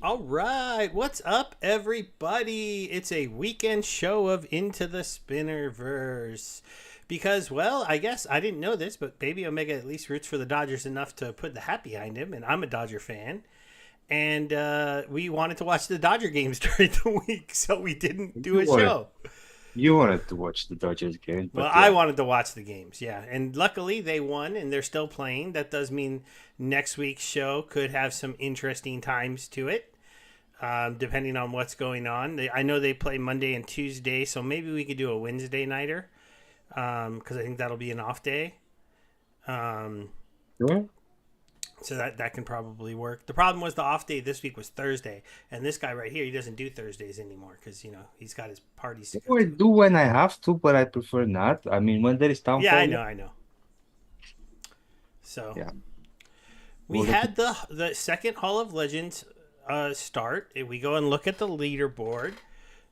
All right, what's up, everybody? It's a weekend show of Into the Splinterverse. Because, well, I guess I didn't know this, but Baby Omega at least roots for the Dodgers enough to put the hat behind him, and I'm a Dodger fan. And we wanted to watch the Dodger games during the week, so we didn't do You a wanted show. you wanted to watch the Dodgers game, Well, but I yeah. wanted to watch the games, yeah. And luckily they won, and they're still playing. That does mean next week's show could have some interesting times to it. Depending on what's going on. I know they play Monday and Tuesday, so maybe we could do a Wednesday nighter because I think that'll be an off day. Um, Sure. so that can probably work. The problem was the off day this week was Thursday, and this guy right here, he doesn't do Thursdays anymore because he's got his parties to go I to. do when I have to, but I prefer not. I mean, when there is Yeah, I downfall, yeah. know, I know. So Yeah. we We'll let had the second Hall of Legends start. If we go and look at the leaderboard,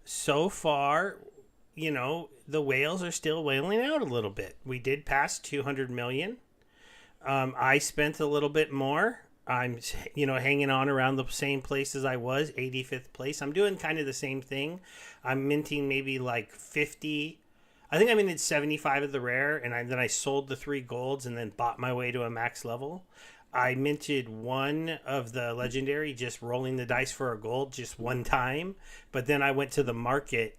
so far, the whales are still whaling out a little bit. We did pass 200 million. I spent a little bit more. I'm, hanging on around the same place as I was, 85th place. I'm doing kind of the same thing. I'm minting maybe like 50. I think I minted 75 of the rare, and then I sold the three golds and then bought my way to a max level. I minted one of the legendary, just rolling the dice for a gold just one time, but then I went to the market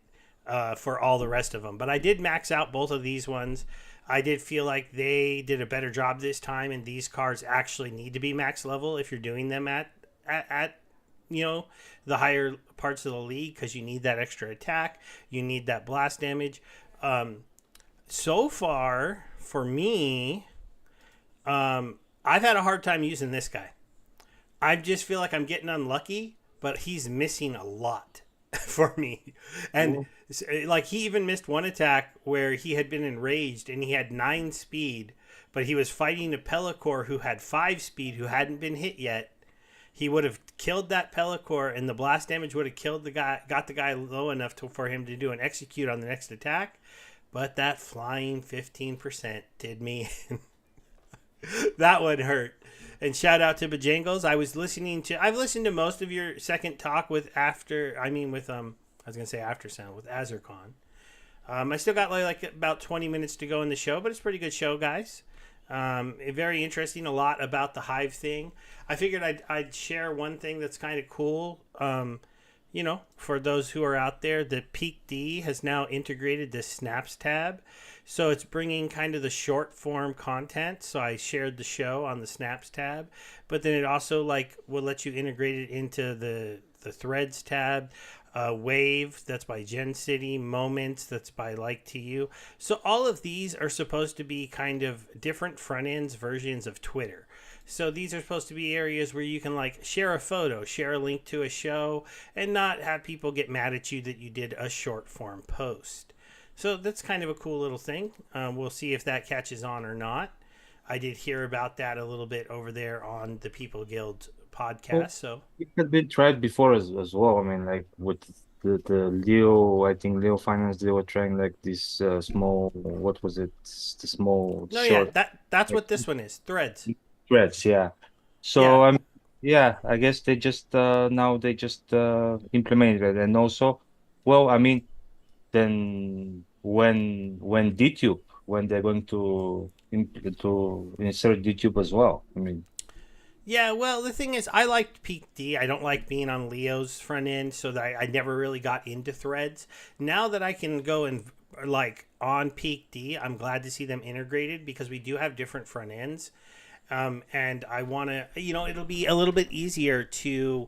for all the rest of them. But I did max out both of these ones. I did feel like they did a better job this time, and these cards actually need to be max level if you're doing them at the higher parts of the league because you need that extra attack, you need that blast damage. Um, so far for me, I've had a hard time using this guy. I just feel like I'm getting unlucky, but he's missing a lot for me. And go. like he even missed one attack where he had been enraged and he had 9 speed, but he was fighting a Pellicor who had 5 speed who hadn't been hit yet. He would have killed that Pellicor and the blast damage would have killed the guy, got the guy low enough for him to do an execute on the next attack. But that flying 15% did me in. That one hurt. And shout out to Bajangles. I've listened to most of your second talk with I was gonna say after sound with Azurcon. I still got like about 20 minutes to go in the show, but it's a pretty good show, guys. Very interesting. A lot about the Hive thing. I figured I'd share one thing that's kind of cool. For those who are out there, the Peak D has now integrated the Snaps tab. So it's bringing kind of the short form content. So I shared the show on the Snaps tab, but then it also like will let you integrate it into the Threads tab. Wave, that's by Gen City. Moments, that's by Like to You. So all of these are supposed to be kind of different front ends versions of Twitter. So these are supposed to be areas where you can like share a photo, share a link to a show, and not have people get mad at you that you did a short form post. So that's kind of a cool little thing. We'll see if that catches on or not. I did hear about that a little bit over there on the People Guild Well, podcast. So it had been tried before as well. I mean, like with the Leo, I think Leo Finance, they were trying like this small, what was it? The small no, yeah, short that's like what this one is. Threads. threads, yeah. Yeah, So yeah, I guess they just now they just implemented it, and also, well, I mean, then when DTube when they're going to insert DTube as well. I mean, yeah. Well, the thing is, I liked Peak D. I don't like being on Leo's front end, so that I never really got into Threads. Now that I can go and like on Peak D, I'm glad to see them integrated because we do have different front ends. And I want to, it'll be a little bit easier to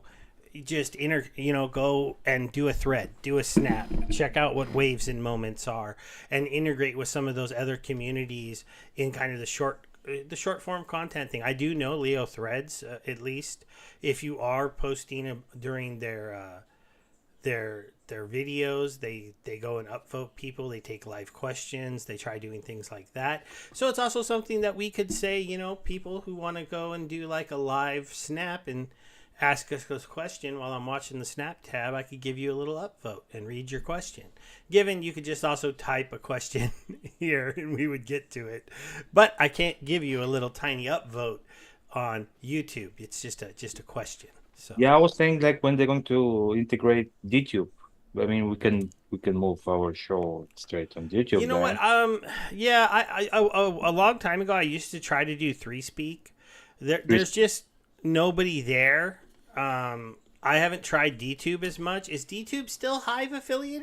just go and do a thread, do a snap, check out what waves and moments are, and integrate with some of those other communities in kind of the short form content thing. I do know Leo Threads, at least if you are posting during their videos, they go and upvote people, they take live questions, they try doing things like that. So it's also something that we could say, people who want to go and do like a live snap and ask us a question while I'm watching the snap tab, I could give you a little upvote and read your question. Given you could just also type a question here and we would get to it. But I can't give you a little tiny upvote on YouTube. It's just a question. So Yeah, I was saying like when they're going to integrate YouTube. I mean, we can move our show straight on you YouTube know what? then. Yeah, a long time ago I used to try to do three speak. There's Chris, just nobody there. I haven't tried DTube as much. Is DTube still Hive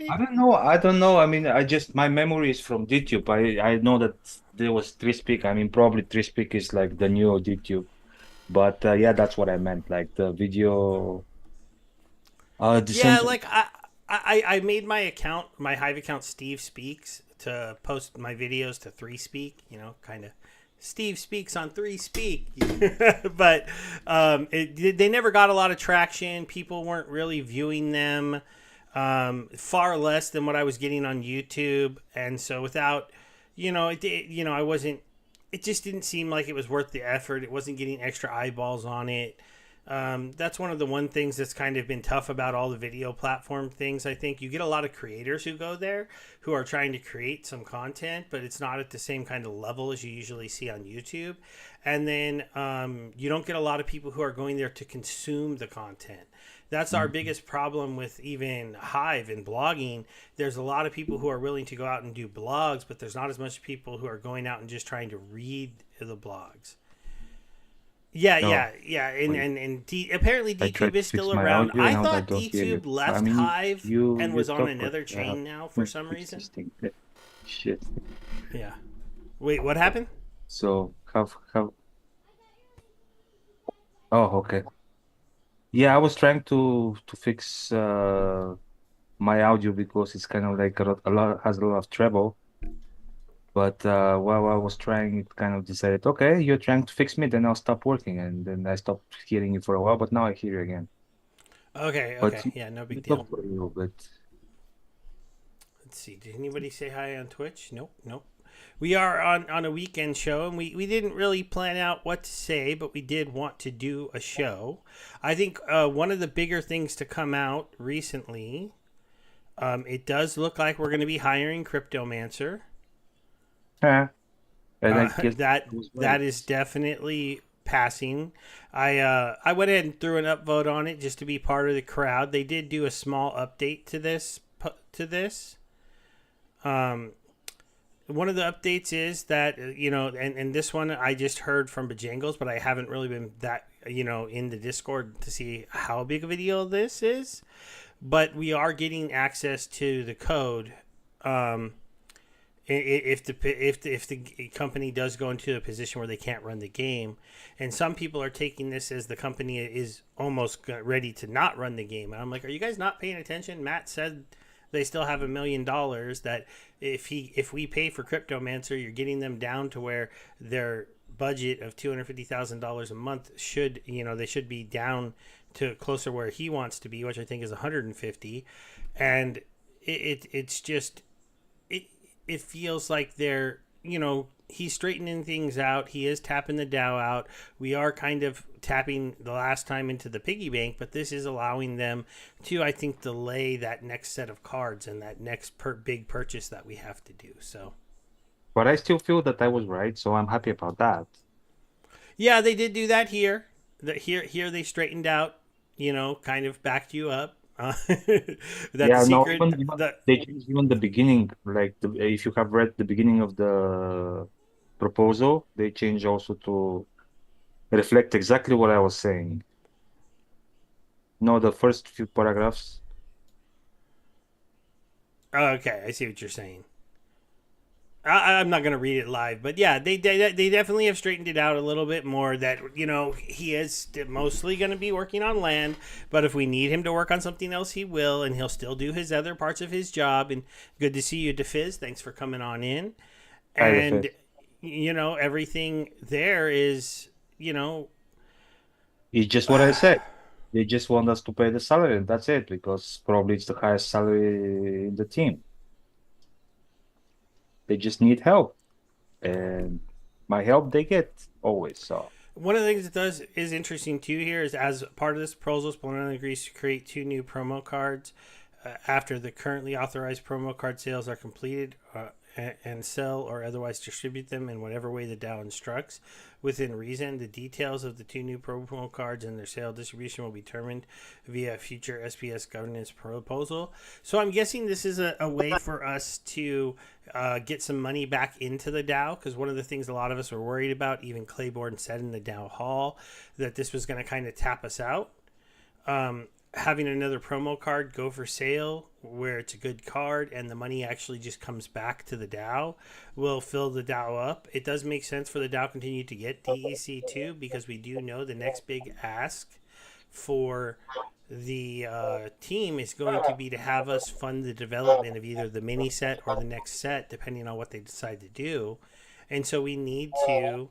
I affiliated? don't know. I don't know. I mean, I just my memory is from YouTube. I know that there was 3Speak. I mean, probably 3Speak is like the new YouTube. But yeah, that's what I meant. Like the video, the Yeah, center. like I made my account, my Hive account, Steve Speaks, to post my videos to Three Speak. You know, kind of Steve Speaks on Three Speak. But they never got a lot of traction. People weren't really viewing them. Far less than what I was getting on YouTube, and so without, I wasn't. It just didn't seem like it was worth the effort. It wasn't getting extra eyeballs on it. That's one of the one things that's kind of been tough about all the video platform things. I think you get a lot of creators who go there who are trying to create some content, but it's not at the same kind of level as you usually see on YouTube. And then you don't get a lot of people who are going there to consume the content. That's our biggest problem with even Hive and blogging. There's a lot of people who are willing to go out and do blogs, but there's not as much people who are going out and just trying to read the blogs. Yeah, No, yeah, yeah, wait. apparently I DTube tried to is fix still my around. audio I and I thought don't hear you. DTube I left mean, Hive and you was on talk, but another I have chain now for to some fix reason. this thing. Shit. Yeah. Wait, what happened? So have. Oh, okay. Yeah, I was trying to fix my audio because it's kind of like a lot has a lot of treble. But while I was trying, it kind of decided, okay, you're trying to fix me, then I'll stop working, and then I stopped hearing you for a while. But now I hear you again. Okay, But okay, yeah, no you big deal. talk for a little bit. Let's see. Did anybody say hi on Twitch? Nope, nope. We are on a weekend show, and we didn't really plan out what to say, but we did want to do a show. I think one of the bigger things to come out recently, it does look like we're going to be hiring Cryptomancer. Yeah, and I guess That I was right. that is definitely passing. I went ahead and threw an upvote on it just to be part of the crowd. They did do a small update to this. Um, One of the updates is that and this one I just heard from Bajangles, but I haven't really been that in the Discord to see how big of a deal this is. But we are getting access to the code. Um, if the company does go into a position where they can't run the game, and some people are taking this as the company is almost ready to not run the game, and I'm like, are you guys not paying attention? Matt said they still have $1 million. That if we pay for Cryptomancer, you're getting them down to where their budget of $250,000 a month they should be down to closer where he wants to be, which I think is 150, and it's just it feels like he's straightening things out. He is tapping the DAO out. We are kind of tapping the last time into the piggy bank, but this is allowing them to, I think, delay that next set of cards and that next big purchase that we have to do. So But I still feel that I was right, so I'm happy about that. yeah, they did do that here. Here they straightened out. Kind of backed you up. That the Yeah, no, secret even that they changed even the beginning. Like if you have read the beginning of the proposal, they changed also to reflect exactly what I was saying. No, the first few paragraphs. okay, I see what you're saying. I'm not going to read it live, but yeah, they definitely have straightened it out a little bit more. That he is mostly going to be working on land, but if we need him to work on something else, he will, and he'll still do his other parts of his job. And good to see you, DeFizz. Thanks for coming on in. Kind of And everything there is it's just what I said. They just want us to pay the salary, and that's it, because probably it's the highest salary in the team. They just need help, and my help they get always. So one of the things that does is interesting too here is as part of this proposal, Splinterverse agrees to create 2 new promo cards after the currently authorized promo card sales are completed. and sell or otherwise distribute them in whatever way the DAO instructs within reason. The details of the two new promo cards and their sale distribution will be determined via a future SPS governance proposal. So I'm guessing this is a way for us to get some money back into the DAO, because one of the things a lot of us were worried about, even Claiborne said in the DAO hall, that this was going to kind of tap us out. Having another promo card go for sale where it's a good card and the money actually just comes back to the DAO will fill the DAO up. It does make sense for the DAO to continue to get DEC2, because we do know the next big ask for the team is going to be to have us fund the development of either the mini set or the next set, depending on what they decide to do. And so we need to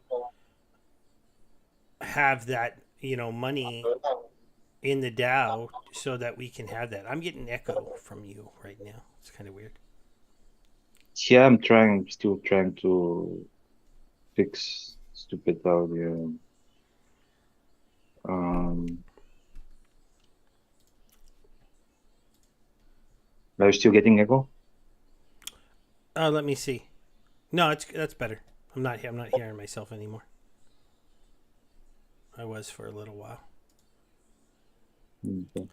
have that, money in the DAO so that we can have that. I'm getting echo from you right now. It's kind of weird. Yeah, still trying to fix stupid audio. Are you still getting echo? Let me see. No, that's better. I'm not hearing myself anymore. I was for a little while. Okay.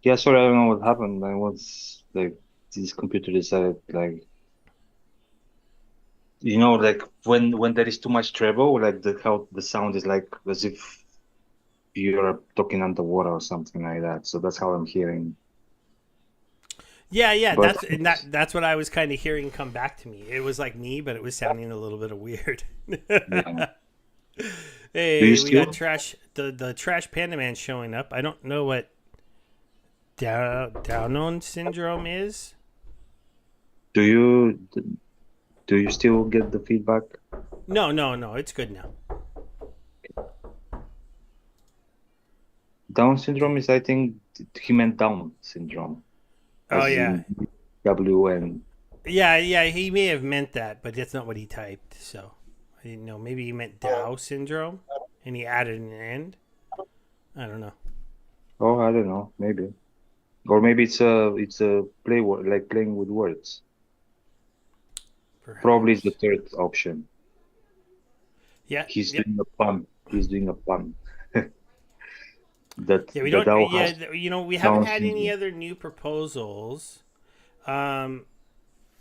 Yeah, sorry, I don't know what happened. I was like, this computer decided like, like when there is too much treble, like how the sound is like as if you're talking underwater or something like that. So that's how I'm hearing. Yeah, But that's what I was kind of hearing come back to me. It was like me, but it was sounding a little bit of weird. yeah, do you Hey, we got still trash. The trash panda man showing up. I don't know what Down syndrome is. do you do you still get the feedback? No. It's good now. Down syndrome is, I think, he meant Down syndrome, Oh as yeah, in WN. yeah. He may have meant that, but that's not what he typed. So I didn't know. Maybe he meant Dow syndrome, and he added an end. I don't know. Oh, I don't know, maybe. Or maybe it's a play word, like playing with words. Probably is the Perhaps. third option. Yeah. He's Yep. doing a pun. He's doing a pun. That Yeah. We the don't. DAO Yeah. has We haven't Down had any syndrome. other new proposals. Um,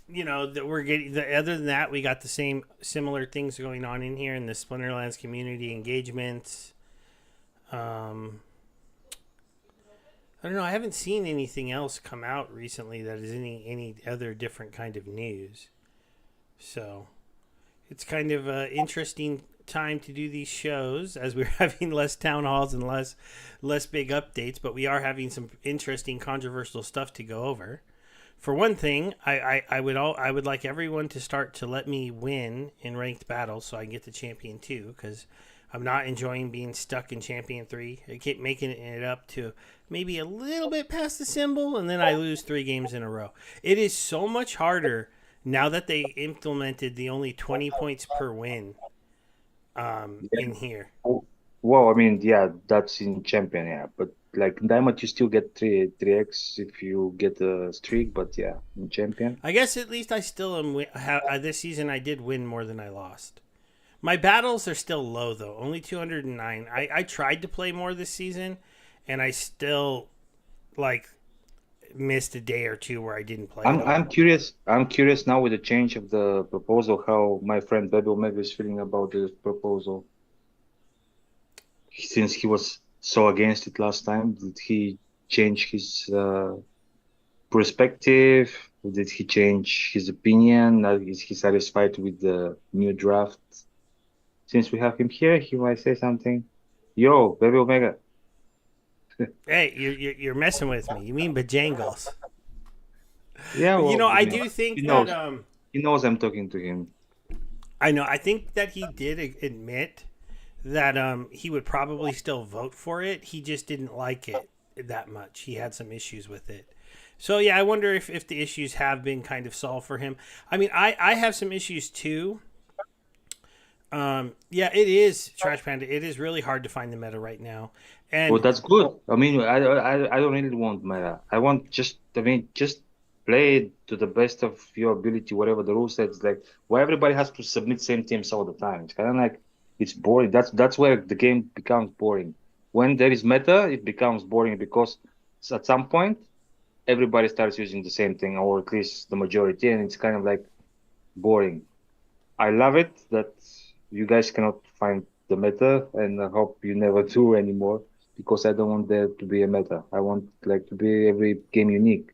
that we're getting. Other than that, we got the same similar things going on in here in the Splinterlands community engagements. Um, I don't know. I haven't seen anything else come out recently that is any other different kind of news. So it's kind of an interesting time to do these shows as we're having less town halls and less big updates, but we are having some interesting controversial stuff to go over. For one thing, I would like everyone to start to let me win in ranked battles so I can get to champion 2, because I'm not enjoying being stuck in champion 3. I keep making it up to maybe a little bit past the symbol, and then I lose 3 games in a row. It is so much harder now that they implemented the only 20 points per win Yeah. in here. Oh, well, I mean, yeah, that's in champion, yeah. But like in Diamond, you still get three X if you get a streak. But yeah, in champion. I guess at least I still am. This season I did win more than I lost. My battles are still low though, only 209. I tried to play more this season, and I still like missed a day or two where I didn't play at I'm all. I'm curious. I'm curious now with the change of the proposal, how my friend Bebeomega is feeling about this proposal. Since he was so against it last time, did he change his perspective? Did he change his opinion? Is he satisfied with the new draft? Since we have him here, he might say something. Yo, Baby Omega. Hey, you're messing with me. You mean Bajangles? Yeah, well, I do he think that knows. He knows I'm talking to him. I know. I think that he did admit that he would probably still vote for it. He just didn't like it that much. He had some issues with it. So yeah, I wonder if the issues have been kind of solved for him. I mean, I have some issues too. Yeah, it is Trash Panda. It is really hard to find the meta right now, Well, and that's good. I mean, I don't really want meta. I want just, I mean, just play it to the best of your ability, whatever the rule says. Like why everybody has to submit same teams all the time. It's kind of like it's boring. That's where the game becomes boring. When there is meta, it becomes boring because at some point everybody starts using the same thing, or at least the majority, and it's kind of like boring. I love it that you guys cannot find the meta, and I hope you never do anymore because I don't want there to be a meta. I want like to be every game unique.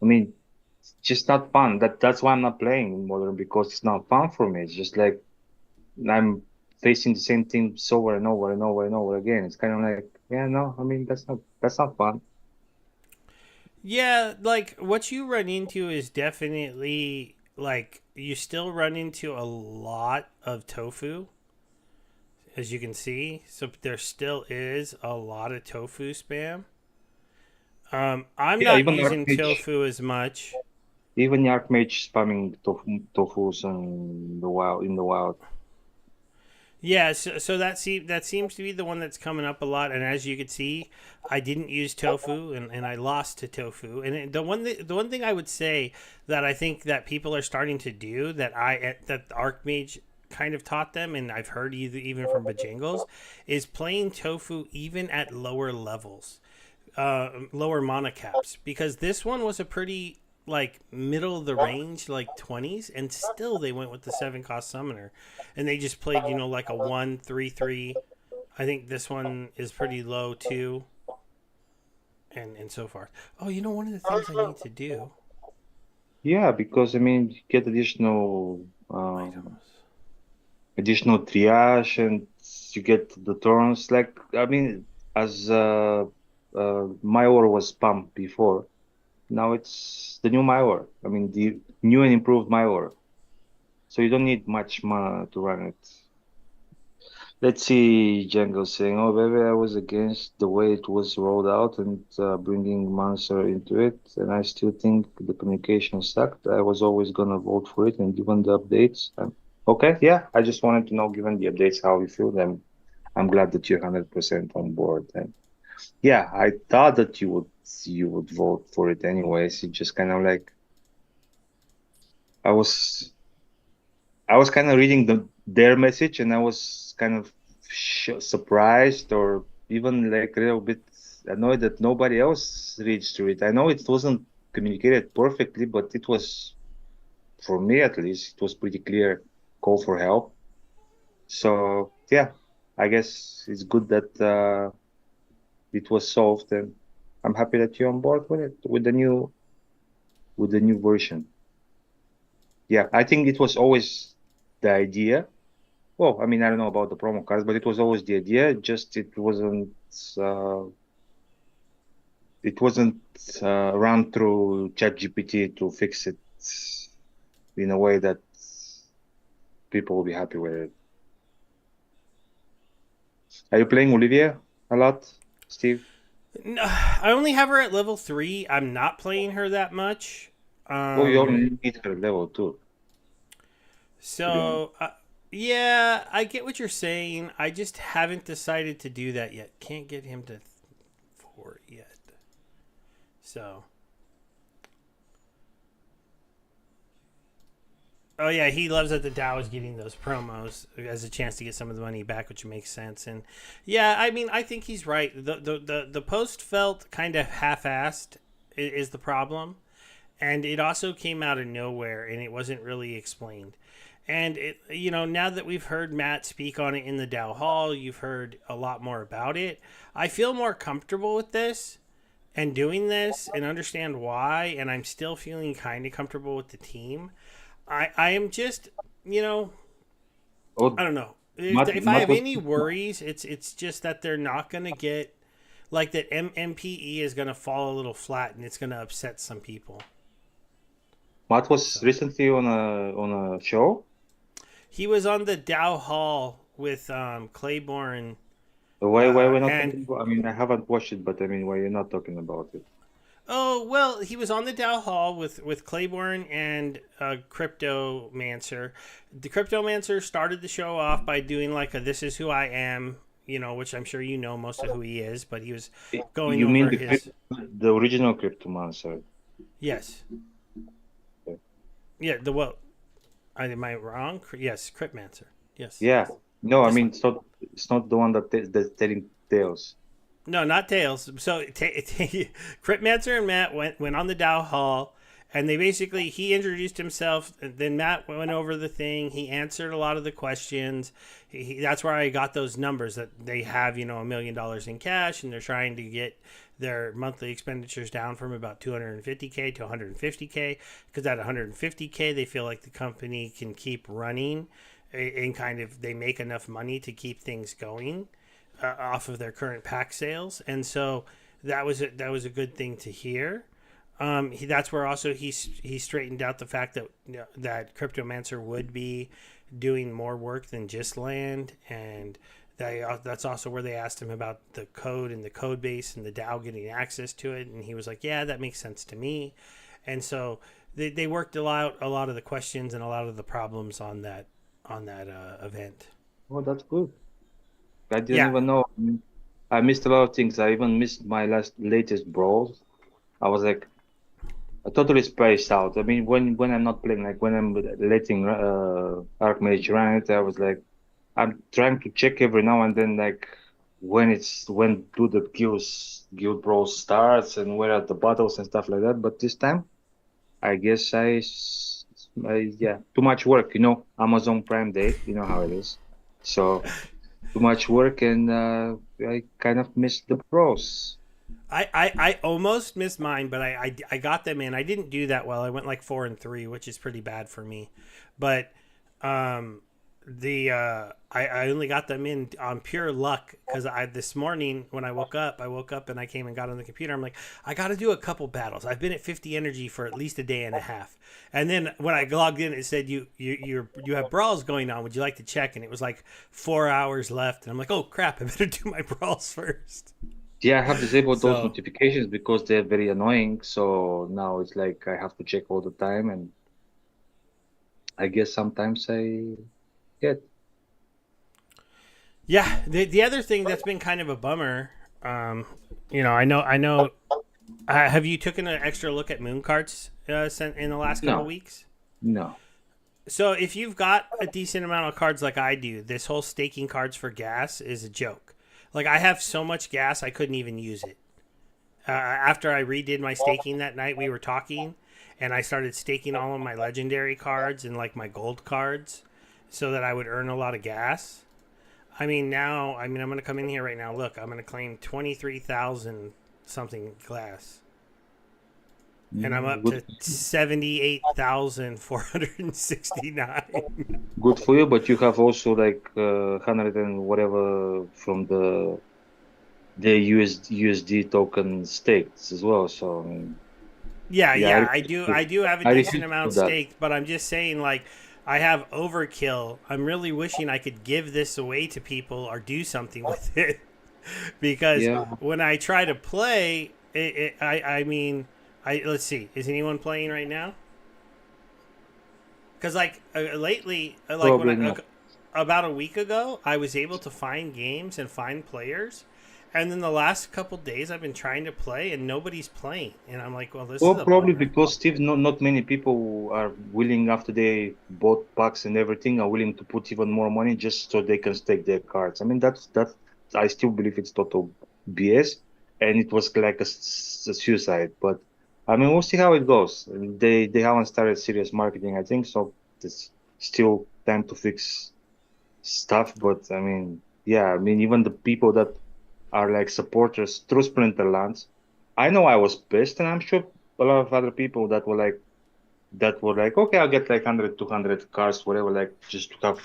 I mean, it's just not fun. That's why I'm not playing modern because it's not fun for me. It's just like I'm facing the same teams over and over and over and over again. It's kind of like, yeah, no, I mean that's not fun. Yeah, like what you run into is definitely like you still run into a lot of tofu, as you can see. So there still is a lot of tofu spam. I'm Yeah, not using tofu as much. even the Archmage spamming tofus and the wild in the wild. Yeah, so that seems to be the one that's coming up a lot. And as you can see, I didn't use tofu, and I lost to tofu. And the one thing I would say that I think that people are starting to do that Archmage kind of taught them, and I've heard even from Bajangles, is playing tofu even at lower levels, lower mana caps, because this one was a pretty like middle of the range, like 20s, and still they went with the 7 cost summoner, and they just played like a 1-3-3. I think this one is pretty low too, and so far. Oh, one of the things I need to do. Yeah, because I mean, you get Items. additional triage, and you get the turns. Like I mean, as Maior was pumped before, now it's the new Maior. I mean, the new and improved Maior. So you don't need much mana to run it. Let's see, Django saying, "Oh, baby, I was against the way it was rolled out and bringing Monster into it, and I still think the communication sucked. I was always gonna vote for it, and given the updates, okay, yeah. I just wanted to know, given the updates, how you feel. Then I'm glad that you're 100% on board. And yeah, I thought that you would vote for it anyways. It just kind of like I was I was kind of reading their message, and I was kind of surprised or even like a little bit annoyed that nobody else reached to it. I know it wasn't communicated perfectly, but it was, for me at least, it was pretty clear call for help. So yeah, I guess it's good that it was solved, and I'm happy that you're on board with it with the new version. Yeah, I think it was always the idea. Well, I mean, I don't know about the promo cards, but it was always the idea. Just uh, it wasn't run through ChatGPT to fix it in a way that people will be happy with it. Are you playing Olivia a lot, Steve? No, I only have her at level 3. I'm not playing her that much. Oh, you Um, only need her level two, to be honest. so yeah, I get what you're saying. I just haven't decided to do that yet. Can't get him to 4 yet. So, oh yeah, he loves that the Dow is getting those promos as a chance to get some of the money back, which makes sense. And yeah, I mean, I think he's right. The post felt kind of half-assed is the problem, and it also came out of nowhere, and it wasn't really explained. And now that we've heard Matt speak on it in the Dow Hall, you've heard a lot more about it. I feel more comfortable with this and doing this and understand why, and I'm still feeling kind of comfortable with the team. I am just, I Oh, don't know. If I Matt have was any worries, it's just that they're not going to get like that. MPE is going to fall a little flat, and it's going to upset some people. Matt was So recently on a show. he was on the Dow Hall with Claiborne, Why we're not and talking about? I mean, I haven't watched it, but I mean, why you're not talking about it? oh well, he was on the Dow Hall with Claiborne and Cryptomancer. The Cryptomancer started the show off by doing like a "This is who I am," which I'm sure you know most of who he is, but he was going You mean over the his. the original Cryptomancer? Yes. Okay. Yeah. The well. Am I wrong? Yes. Cryptmancer. Yes. Yeah. No, I This mean one. it's not the one that's telling tales. No, not Tails. So Cryptmancer and Matt went on the Dow Hall, and they basically he introduced himself. And then Matt went over the thing. He answered a lot of the questions. That's where I got those numbers that they have, $1 million in cash, and they're trying to get their monthly expenditures down from about 250K to 150K, because at 150K they feel like the company can keep running, and kind of they make enough money to keep things going off of their current pack sales, and so that was a good thing to hear. That's where also he straightened out the fact that that Cryptomancer would be doing more work than just land, and that's also where they asked him about the code and the code base and the DAO getting access to it, and he was like, "Yeah, that makes sense to me," and so they worked a lot of the questions and a lot of the problems on that event. Oh, that's good. I didn't Yeah, even know. I missed a lot of things. I even missed my latest brawls. I was like totally spaced out. I mean, when I'm not playing, like when I'm letting Archmage run it, I was like, I'm trying to check every now and then, like when do the guild brawls starts and where are the battles and stuff like that. But this time, I guess yeah, too much work. Amazon Prime Day. You know how it is. So too much work, and I kind of missed the pros. I almost missed mine, but I got them in. I didn't do that well. I went like 4-3, which is pretty bad for me. But um, I only got them in on pure luck because I this morning when I woke up and I came and got on the computer. I'm like, I got to do a couple battles. I've been at 50 energy for at least a day and a half. And then when I logged in, it said you have brawls going on. Would you like to check? And it was like 4 hours left. And I'm like, oh crap! I better do my brawls first. Yeah, I have disabled those So notifications because they're very annoying. So now it's like I have to check all the time, and I guess sometimes I get. yeah, the other thing that's been kind of a bummer, I know. Have you taken an extra look at moon carts in the last couple No, weeks? no. So if you've got a decent amount of cards like I do, this whole staking cards for gas is a joke. Like I have so much gas, I couldn't even use it. After I redid my staking that night, we were talking, and I started staking all of my legendary cards and like my gold cards, so that I would earn a lot of gas. I'm going to come in here right now. Look, I'm going to claim 23,000 something glass. And I'm up Good, to 78,469. good for you. But you have also like 100 and whatever from the USD token stakes as well. So I mean, Yeah, yeah, I yeah, I refuse do. to, I do have a I decent refuse to do amount that. staked, but I'm just saying, like, I have overkill. I'm really wishing I could give this away to people or do something with it, because Yeah, when I try to play, I mean, let's see, is anyone playing right now? Because like lately, like when probably not. about a week ago, I was able to find games and find players, and then the last couple days I've been trying to play and nobody's playing, and I'm like, well, this is Well, a probably bummer. because Steve, not many people are willing after they bought packs and everything are willing to put even more money just so they can stake their cards. I mean, that's I still believe it's total BS, and it was like a suicide. But I mean, we'll see how it goes. I mean, they haven't started serious marketing, I think, so there's still time to fix stuff. But I mean, yeah, I mean, even the people that are like supporters through Splinterlands. I know I was pissed, and I'm sure a lot of other people that were like, okay, I'll get like 100, 200 cars, whatever, like just to have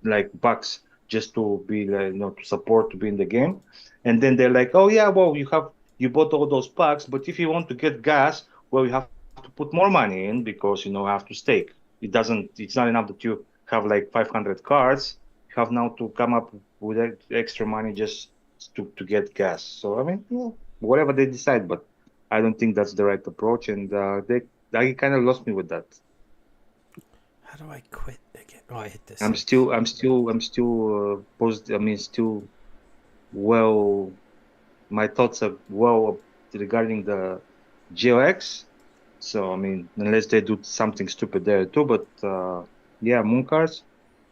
like bucks just to be like, to support to be in the game. And then they're like, oh yeah, well, you bought all those packs, but if you want to get gas, well, you have to put more money in because you have to stake. It's not enough that you have like 500 cards. You have now to come up with extra money just to get gas. So I mean, yeah, whatever they decide, but I don't think that's the right approach, and they kind of lost me with that. How do I quit again? Oh, I hit the I'm six. still, I'm still, I'm still positive. I mean, still well. My thoughts are well regarding the GOX. So I mean, unless they do something stupid there too, but yeah, moon cards.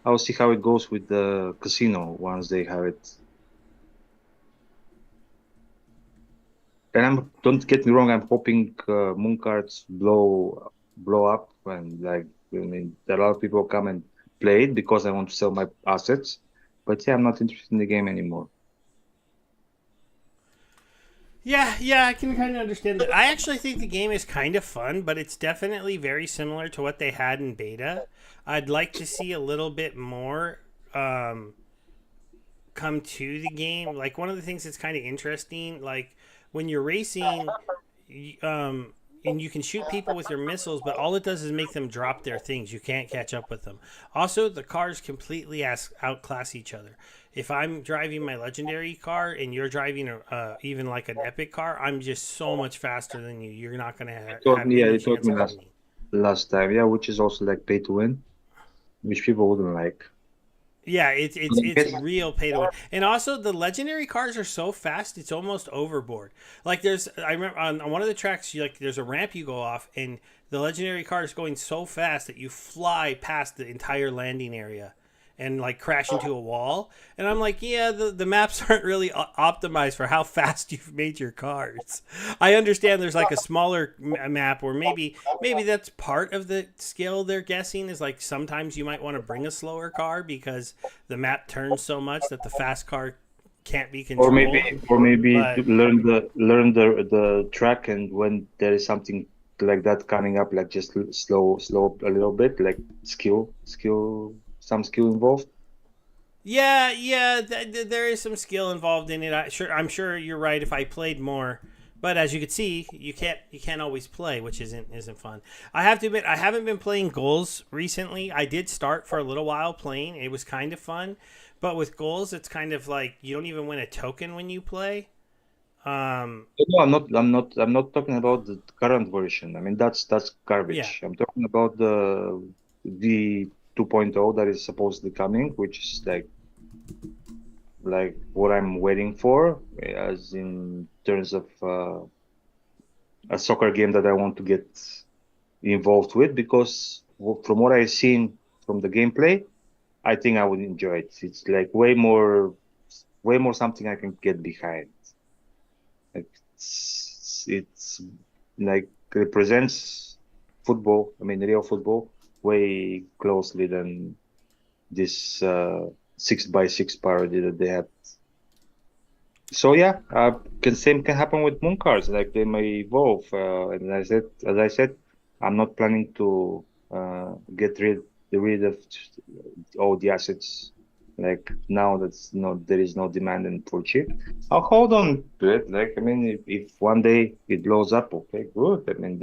I'll see how it goes with the casino once they have it. And don't get me wrong, I'm hoping moon cards blow up and like I mean, a lot of people come and play it because I want to sell my assets. But yeah, I'm not interested in the game anymore. Yeah, yeah, I can kind of understand that. I actually think the game is kind of fun, but it's definitely very similar to what they had in beta. I'd like to see a little bit more um, come to the game. Like one of the things that's kind of interesting, like when you're racing, and you can shoot people with your missiles, but all it does is make them drop their things. You can't catch up with them. Also, the cars completely outclass each other. If I'm driving my legendary car and you're driving even like an epic car, I'm just so much faster than you. You're not gonna have Yeah, any you told chance me of winning. last time, yeah, which is also like pay to win, which people wouldn't like. Yeah, I it's guess real pay to win, and also the legendary cars are so fast it's almost overboard. Like I remember on one of the tracks, there's a ramp you go off, and the legendary car is going so fast that you fly past the entire landing area, and like crash into a wall. And I'm like, yeah, the maps aren't really optimized for how fast you've made your cars. I understand there's like a smaller map where maybe that's part of the skill they're guessing is like sometimes you might want to bring a slower car because the map turns so much that the fast car can't be or maybe controlled. or maybe to But learn the track, and when there is something like that coming up, like just slow up a little bit, like some skill involved. yeah, yeah, there is some skill involved in it. I'm sure you're right. If I played more, but as you can see, you can't always play, which isn't fun. I have to admit, I haven't been playing goals recently. I did start for a little while playing. It was kind of fun, but with goals, it's kind of like you don't even win a token when you play. Um, No, I'm not talking about the current version. I mean, that's yeah, garbage. I'm talking about the 2.0 that is supposedly coming, which is like what I'm waiting for, as in terms of a soccer game that I want to get involved with, because from what I've seen from the gameplay, I think I would enjoy it. It's like way more something I can get behind. Like it's like represents football. I mean, real football way closely than this 6x6 parody that they had. So yeah, same can happen with moon cards. Like they may evolve. And as I said, I'm not planning to get rid of all the assets. Like now that's no, there is no demand and for cheap. I'll hold on to it. Like I mean, if one day it blows up, okay, good. I mean,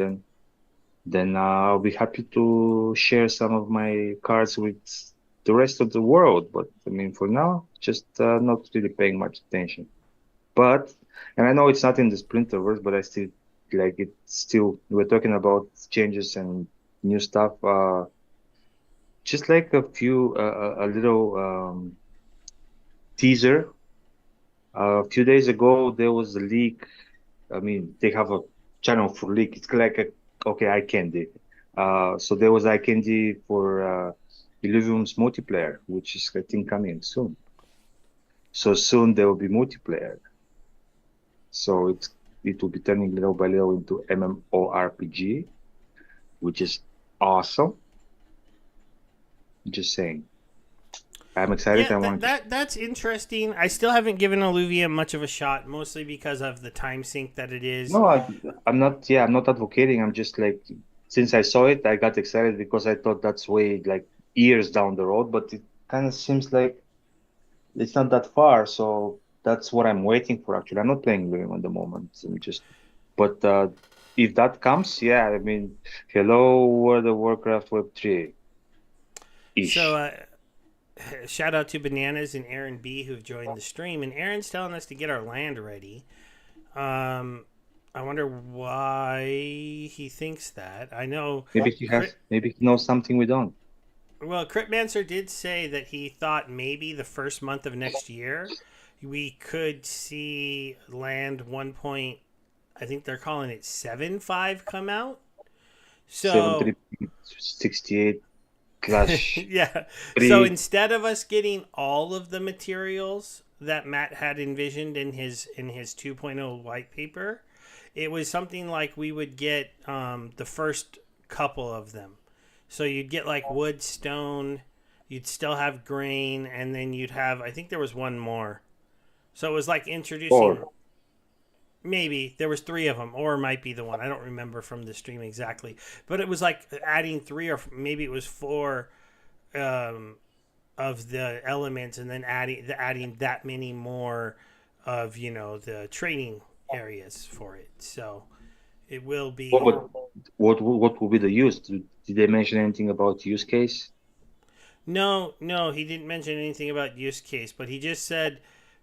then I'll be happy to share some of my cards with the rest of the world. But I mean, for now, just not really paying much attention. But, and I know it's not in the Splinterverse, but I still like it. Still, we're talking about changes and new stuff. Just like a little teaser. A few days ago, there was a leak. I mean, they have a channel for leak. It's like okay, eye candy. So there was eye candy for Illuvium's multiplayer, which is I think coming soon. So soon there will be multiplayer. So it will be turning little by little into MMORPG, which is awesome. Just saying. I'm excited. yeah, I that, want to. that that's interesting. I still haven't given Alluvium much of a shot, mostly because of the time sink that it is. No, I'm not. Yeah, I'm not advocating. I'm just like, since I saw it, I got excited because I thought that's way like years down the road, but it kind of seems like it's not that far. So that's what I'm waiting for. Actually, I'm not playing Living at the moment. I'm just, but if that comes, yeah, I mean, hello, World of Warcraft Web 3 So, ish. shout out to Bananas and Aaron B who've joined the stream, and Aaron's telling us to get our land ready. Um, I wonder why he thinks that. I know Crit. Maybe he knows something we don't. Well, Critmancer did say that he thought maybe the first month of next year we could see land 1. I think they're calling it 7.5 come out. So 7368 Clash yeah. So 3. instead of us getting all of the materials that Matt had envisioned in his 2.0 white paper, it was something like we would get the first couple of them. So you'd get like wood, stone, you'd still have grain, and then you'd have, I think there was one more. So it was like introducing, Or maybe there was three of them, or it might be the one. I don't remember from the stream exactly, but it was like adding three, or maybe it was four um, of the elements, and then adding that many more of the training areas for it. So it will what be. would what would be the use? Did they mention anything about use case? No, no, he didn't mention anything about use case, but he just said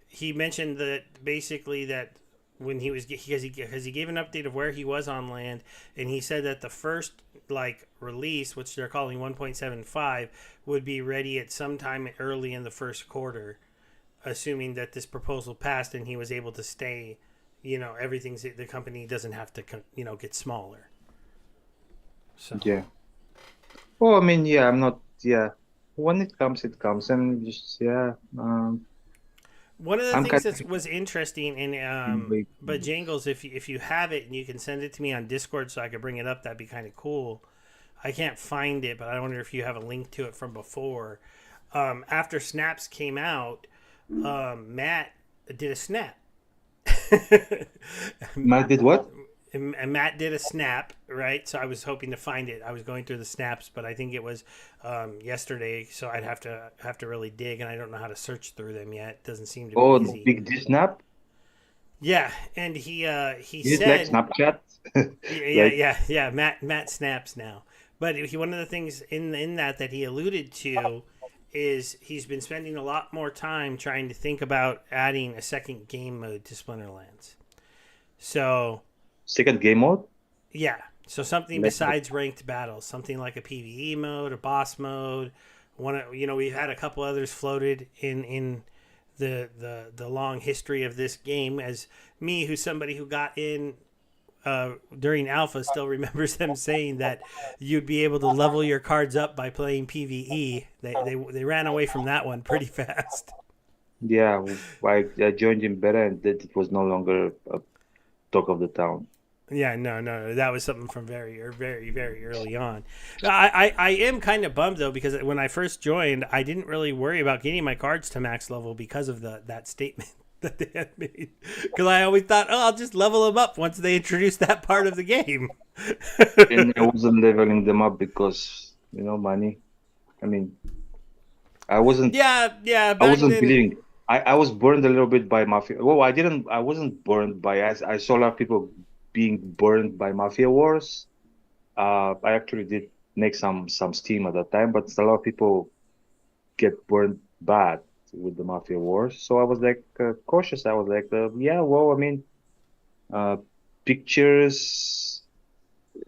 he mentioned that basically that when he was because he gave an update of where he was on land, and he said that the first like release, which they're calling 1.75, would be ready at some time early in the first quarter, assuming that this proposal passed and he was able to stay. Everything's the company doesn't have to get smaller. So Yeah. Well, I mean, yeah, I'm not. Yeah, when it comes, it comes, and just yeah. one of the I'm things kind that was interesting in of wait. but Jangles, if you have it and you can send it to me on Discord so I could bring it up, that'd be kind of cool. I can't find it, but I wonder if you have a link to it from before. After Snaps came out, Matt did a snap. Matt did what? And Matt did a snap, right? So I was hoping to find it. I was going through the snaps, but I think it was yesterday, so I'd have to really dig, and I don't know how to search through them yet. It doesn't seem to be Oh, the easy. big D snap. Yeah, and he Is it like said, Snapchat? yeah, yeah, Like, yeah, yeah. Matt snaps now, but one of the things in that he alluded to is he's been spending a lot more time trying to think about adding a second game mode to Splinterlands. So second game mode? yeah, so something Like, besides ranked battles, something like a PVE mode, a boss mode. We've had a couple others floated in the long history of this game. As me, who's somebody who got in during alpha, still remembers them saying that you'd be able to level your cards up by playing PVE. They ran away from that one pretty fast. yeah, I joined in better, and that it was no longer a talk of the town. Yeah, no, that was something from very early on. I am kind of bummed though, because when I first joined, I didn't really worry about getting my cards to max level because of that statement that they had made. Because I always thought, oh, I'll just level them up once they introduce that part of the game. And I wasn't leveling them up because, money. I mean, I wasn't Yeah, I back wasn't then. believing. I was burned a little bit by Mafia. Well, I wasn't burned by, I saw a lot of people being burned by Mafia Wars. I actually did make some steam at that time, but a lot of people get burned bad with the Mafia Wars. So I was like cautious. I was like, yeah, well, I mean, uh, pictures,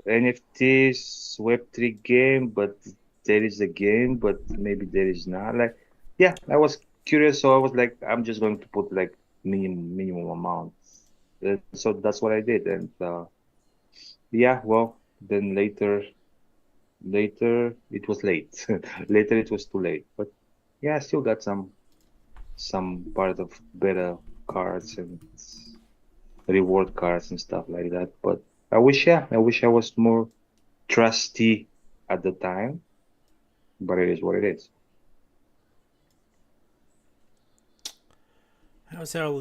NFTs, Web3 game, but there is a game, but maybe there is not. Like, yeah, I was curious, so I was like, I'm just going to put like minimum amount. So that's what I did, and yeah, well, then later it was late. Later it was too late, but yeah, I still got some part of better cards and reward cards and stuff like that. But I wish I was more trusty at the time, but it is what it is.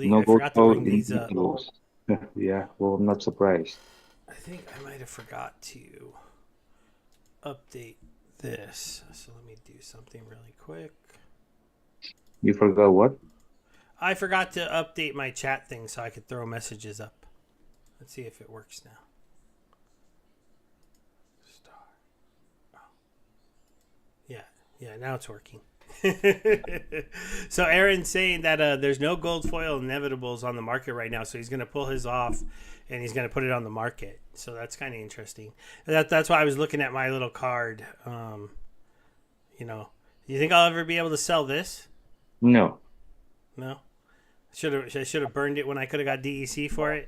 No I gold forgot to code bring in these up. lose. Yeah, well, I'm not surprised. I think I might have forgot to update this. So let me do something really quick. You forgot what? I forgot to update my chat thing so I could throw messages up. Let's see if it works now. Star. Oh. Yeah, now it's working. So Aaron's saying that there's no gold foil inevitables on the market right now, so he's going to pull his off and he's going to put it on the market. So that's kind of interesting. That's why I was looking at my little card. You know, do you think I'll ever be able to sell this? No. No. I should have burned it when I could have got DEC for it.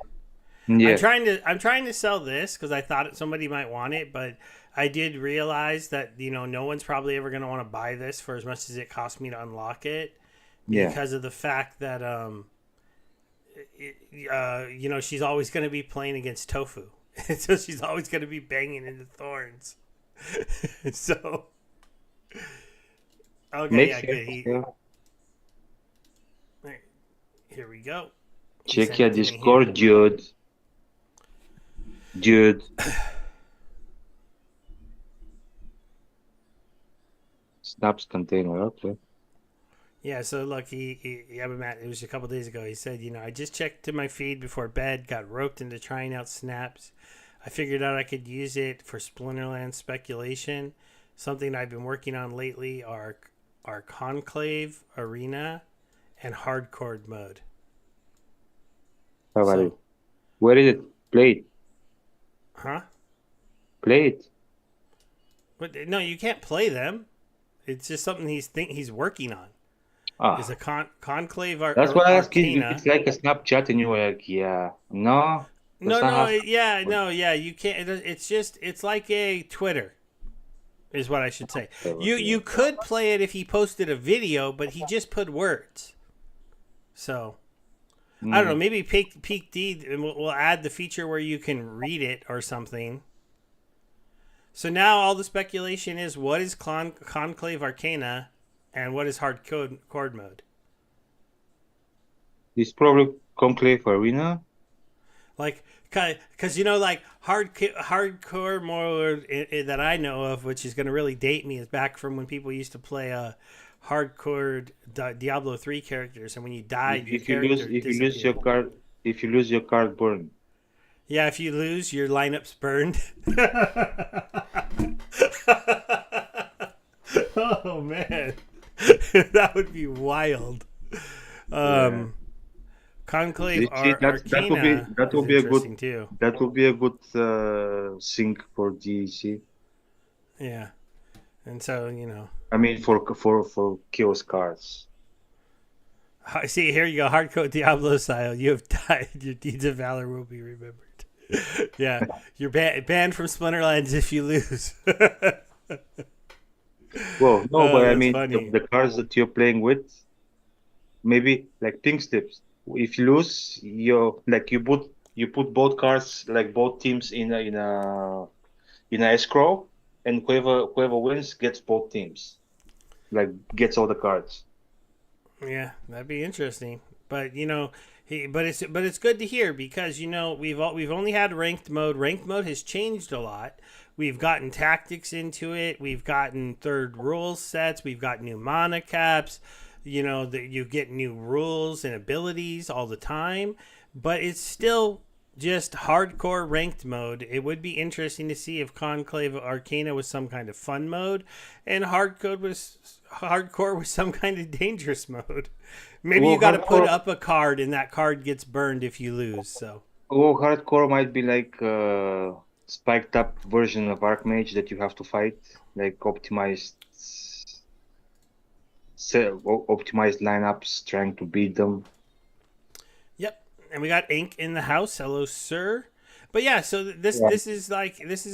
Yeah, I'm trying to sell this because I thought somebody might want it, but I did realize that no one's probably ever going to want to buy this for as much as it cost me to unlock it yeah. because of the fact that she's always going to be playing against Tofu, so she's always going to be banging into thorns. So okay, Makes yeah, sense. good. Yeah. Here we go. He Check sent your it to me here. Discord, dude. Dude, snaps container. Okay. Yeah, so look, yeah, but Matt, it was a couple days ago. He said, I just checked to my feed before bed, got roped into trying out snaps. I figured out I could use it for Splinterland speculation. Something I've been working on lately are Conclave, Arena, and Hardcore mode. How about it? So, Where is it? Play it. huh? Play it. But no, you can't play them. It's just something he's working on. Is a Ah, Conclave that's why I asked you if Arcana. it's like a Snapchat, and you were like, yeah. No, does No, not no, have. yeah, no, yeah. You can't. It's like a Twitter, is what I should say. You could play it if he posted a video, but he just put words. So I don't know. Mm. Maybe Peak D will add the feature where you can read it or something. So now all the speculation is what is Conclave Arcana, and what is hard chord mode. It's probably Conclave Arena. Like, because like hardcore mode that I know of, which is going to really date me, is back from when people used to play hardcore Diablo 3 characters, and when you died, your character If you lose your disappeared. card, if you lose your card, burn. Yeah, if you lose, your lineup's burned. Oh man, that would be wild. Yeah. Um, Conclave See, Arcana that will is be a good interesting too. sync for DEC. Yeah, and so I mean for Chaos cards. See, here you go, hardcore Diablo style. You have died. Your deeds of valor will be remembered. Yeah, you're banned from Splinterlands if you lose. Well, no, but Oh, I that's mean funny. the cards that you're playing with, maybe like pink slips. If you lose, you put both cards like both teams in a escrow, and whoever wins gets both teams, like gets all the cards. Yeah, that'd be interesting. But but it's good to hear because we've only had ranked mode. Ranked mode has changed a lot. We've gotten tactics into it. We've gotten third rules sets. We've got new mana caps. That you get new rules and abilities all the time. But it's still just hardcore ranked mode. It would be interesting to see if Conclave Arcana was some kind of fun mode, and hardcore was some kind of dangerous mode. Maybe you Well, got to put hardcore, up a card, and that card gets burned if you lose. So hardcore might be like spiked up version of Archmage that you have to fight, like optimized lineups, trying to beat them. yep, and we got Ink in the house. Hello, sir. But yeah, so Yeah. this is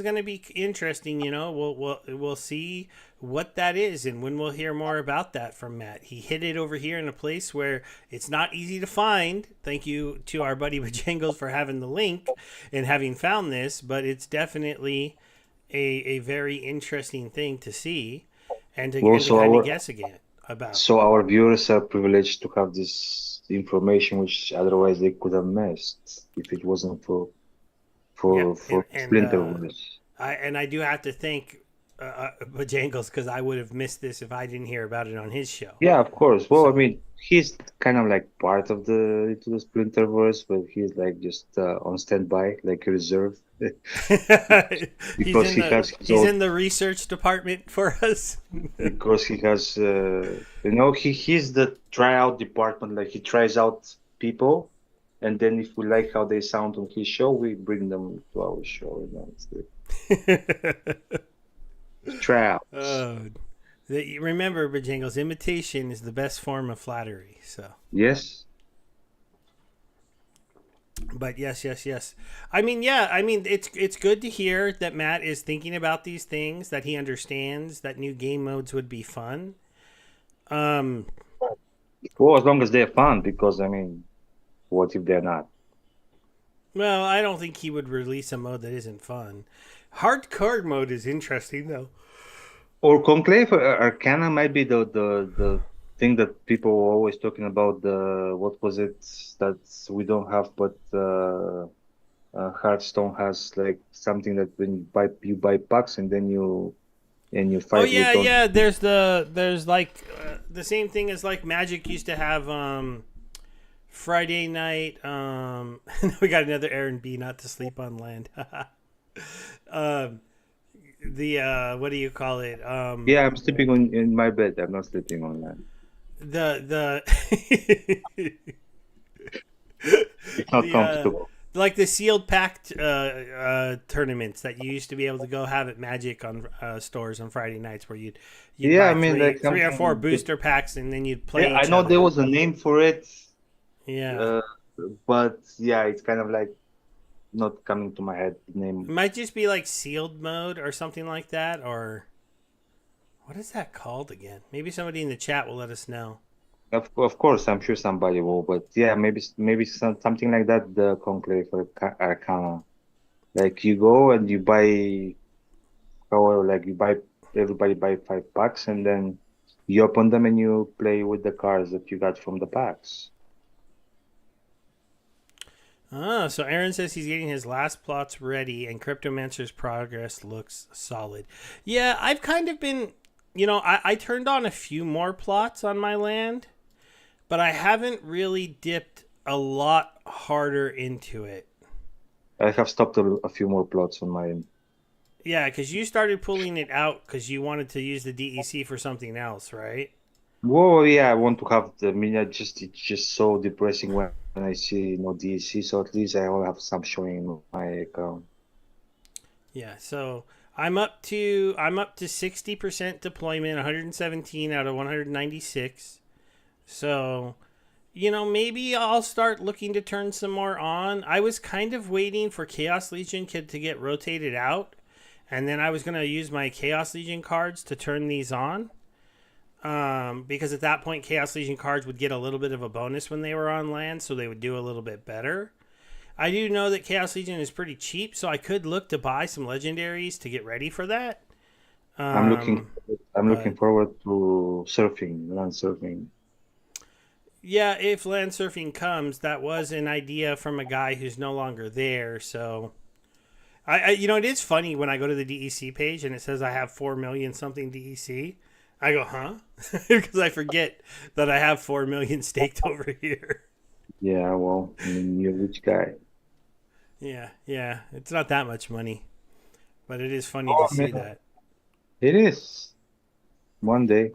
going to be interesting. We'll see what that is, and when we'll hear more about that from Matt. He hid it over here in a place where it's not easy to find. Thank you to our buddy Bajangles for having the link and having found this, but it's definitely a very interesting thing to see and Well, to kind of guess again about. so our viewers are privileged to have this information, which otherwise they could have missed if it wasn't Yep, for Splinterverse. I do have to thank Bojangles because I would have missed this if I didn't hear about it on his show. Yeah, of course. Well, I So mean, he's kind of like part of the Into the Splinterverse, but he's like just on standby, like a reserve, he's because in he the has his he's own, in the research department for us. because he has, he's the tryout department. Like he tries out people, and then if we like how they sound on his show, we bring them to our show. It's the tryouts. Oh, remember, Bojangles, imitation is the best form of flattery. So Yes. But yes, yes, yes. I mean, yeah. I mean, it's good to hear that Matt is thinking about these things. That he understands that new game modes would be fun. Um, Well, as long as they're fun, because I mean, what if they're not? well, I don't think he would release a mode that isn't fun. Hardcore mode is interesting though. Or Conclave Arcana might be the thing that people are always talking about. The what was it that we don't have, but Hearthstone has like something that when you buy packs and then you Oh fight yeah, with on. yeah. There's like the same thing as like Magic used to have. Friday night. We got another Aaron B. Not to sleep on land. um, the what do you call it? Yeah, I'm sleeping on in my bed. I'm not sleeping on that. The It's not the comfortable. like the sealed packed tournaments that you used to be able to go have at Magic on stores on Friday nights, where you'd Yeah, buy I mean like three or four something. booster packs and then you'd Yeah, play I each know there other. was a name for it, Yeah, uh, but yeah, it's kind of like not coming to my head. The it name. might just be like sealed mode or something like that, or what is that called again? Maybe somebody in the chat will let us know. Of course, I'm sure somebody will, but yeah, maybe something like that. The Conclave Arcana, like you go and you buy, however, like you buy everybody buy 5 packs, and then you open them and you play with the cards that you got from the packs. Ah, so Aaron says he's getting his last plots ready and Cryptomancer's progress looks solid. Yeah, I've kind of been, I turned on a few more plots on my land, but I haven't really dipped a lot harder into it. I have stopped a few more plots on mine. Yeah, because you started pulling it out because you wanted to use the DEC for something else, right? Well, yeah, I want to have the. I mean, it's just so depressing when I see no DEC. So at least I will have some showing in my account. Yeah, so I'm up to 60% deployment, 117 out of 196. So, maybe I'll start looking to turn some more on. I was kind of waiting for Chaos Legion to get rotated out, and then I was going to use my Chaos Legion cards to turn these on. Because at that point, Chaos Legion cards would get a little bit of a bonus when they were on land, so they would do a little bit better. I do know that Chaos Legion is pretty cheap, so I could look to buy some legendaries to get ready for that. I'm looking, Um, I'm looking but forward to surfing, land surfing. yeah, if land surfing comes, that was an idea from a guy who's no longer there. So it is funny when I go to the DEC page and it says I have 4 million something DEC. I go, huh? Because I forget that I have 4 million staked over here. Yeah, well, I mean, you're a rich guy. Yeah, yeah, it's not that much money, but it is funny to Oh, see man, that. it is. One day.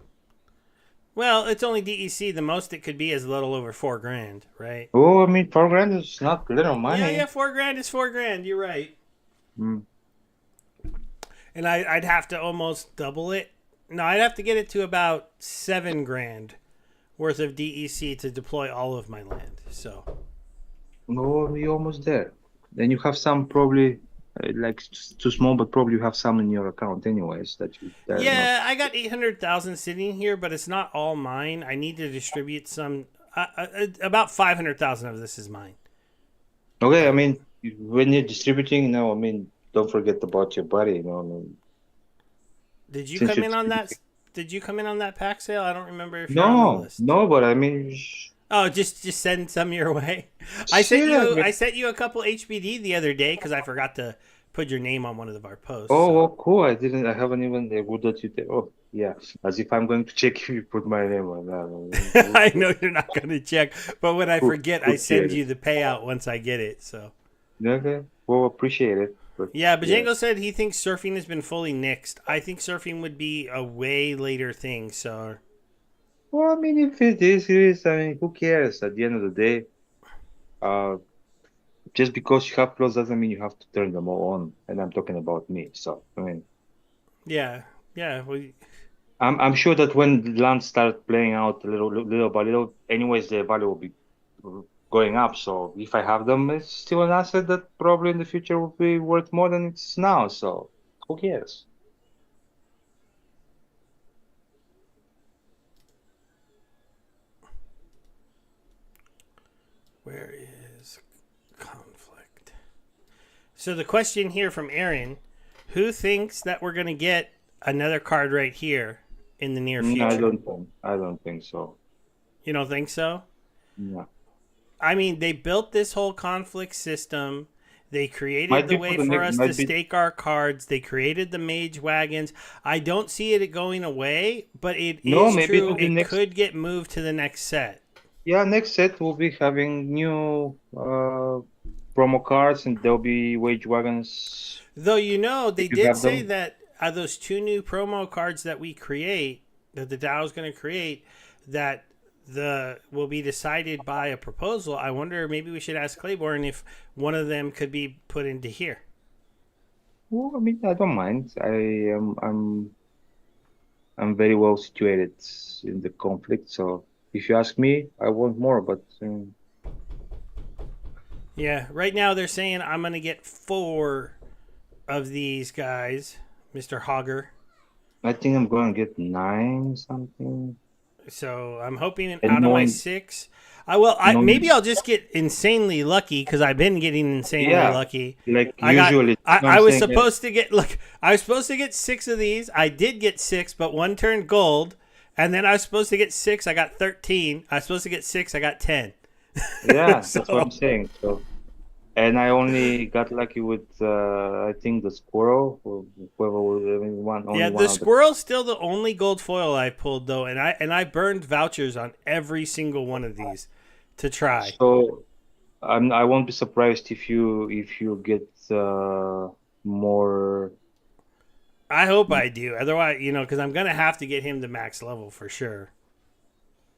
Well, it's only DEC. The most it could be is a little over 4 grand, right? Oh, I mean, 4 grand is not little Yeah, yeah, money. 4 grand is 4 grand. You're right. Mm. And I'd have to almost double it. No, I'd have to get it to about 7 grand worth of DEC to deploy all of my land. So No, you're almost there. Then you have some probably like too small, but probably you have some in your account anyways that are not. yeah, I got 800,000 sitting here, but it's not all mine. I need to distribute some. About 500,000 of this is mine. Okay, I But mean, when you're distributing, I mean, don't forget about your buddy, I mean, did you since come you're in on that? distributing. Did you come in on that pack sale? I don't remember if you're on the No, list. no, but I mean, Oh, just send some your way. I sent yeah, I you mean, I sent you a couple HBD the other day because I forgot to put your name on one of our posts. oh, So well, cool. I haven't even good that you did. Oh, yeah, as if I'm going to check if you put my name on that. I know you're not gonna check, but when I forget, I Appreciate send it. you the payout once I get it. So Okay, well, appreciate it, but yeah, yeah. Bajango said he thinks surfing has been fully nixed. I think surfing would be a way later thing. So Well, I mean, if it is, it is. I mean, who cares? At the end of the day, uh, just because you have clothes doesn't mean you have to turn them all on. And I'm talking about me. So, I mean, yeah, yeah. Well, I'm sure that when land start playing out little by little, anyways, the value will be going up. So if I have them, it's still an asset that probably in the future will be worth more than it's now. So who cares? Where is conflict? So the question here from Aaron, who thinks that we're going to get another card right here in the near I future? don't think. I don't think so. You don't think so? Yeah. I mean, they built this whole conflict system. They created Might the be for way the for next. us to Might be. stake our cards. They created the mage wagons. I don't see it going away, but it No, is maybe it true. will be It next. could get moved to the next set. Yeah, next set we'll be having new promo cards, and there'll be wage wagons Though, if they you did have say them. that those two new promo cards that we create, that the DAO is going to create, that the will be decided by a proposal. I wonder, maybe we should ask Claiborne if one of them could be put into here. Well, I mean, I don't mind. I'm very well situated in the conflict, so if you ask me, I want more, but Yeah, right now they're saying I'm going to get 4 of these guys, Mr. Hogger. I think I'm going to get nine something. So I'm hoping And out of no my one, 6, I will. I no, maybe I'll just get insanely lucky because I've been getting insanely yeah, lucky. like I got. usually, you know what I'm I was saying? supposed to get. Look, I was supposed to get 6 of these. I did get 6, but one turned gold, and then I was supposed to get 6. I got 13. I was supposed to get 6. I got 10. Yeah, that's what I'm So saying. So, and I only got lucky with, I think the squirrel, or whoever was, I mean, only yeah, one the of the. squirrel's still the only gold foil I pulled though, and I burned vouchers on every single one of these to try. So I won't be surprised if you get more. I hope I do. Otherwise, because I'm gonna have to get him to max level for sure.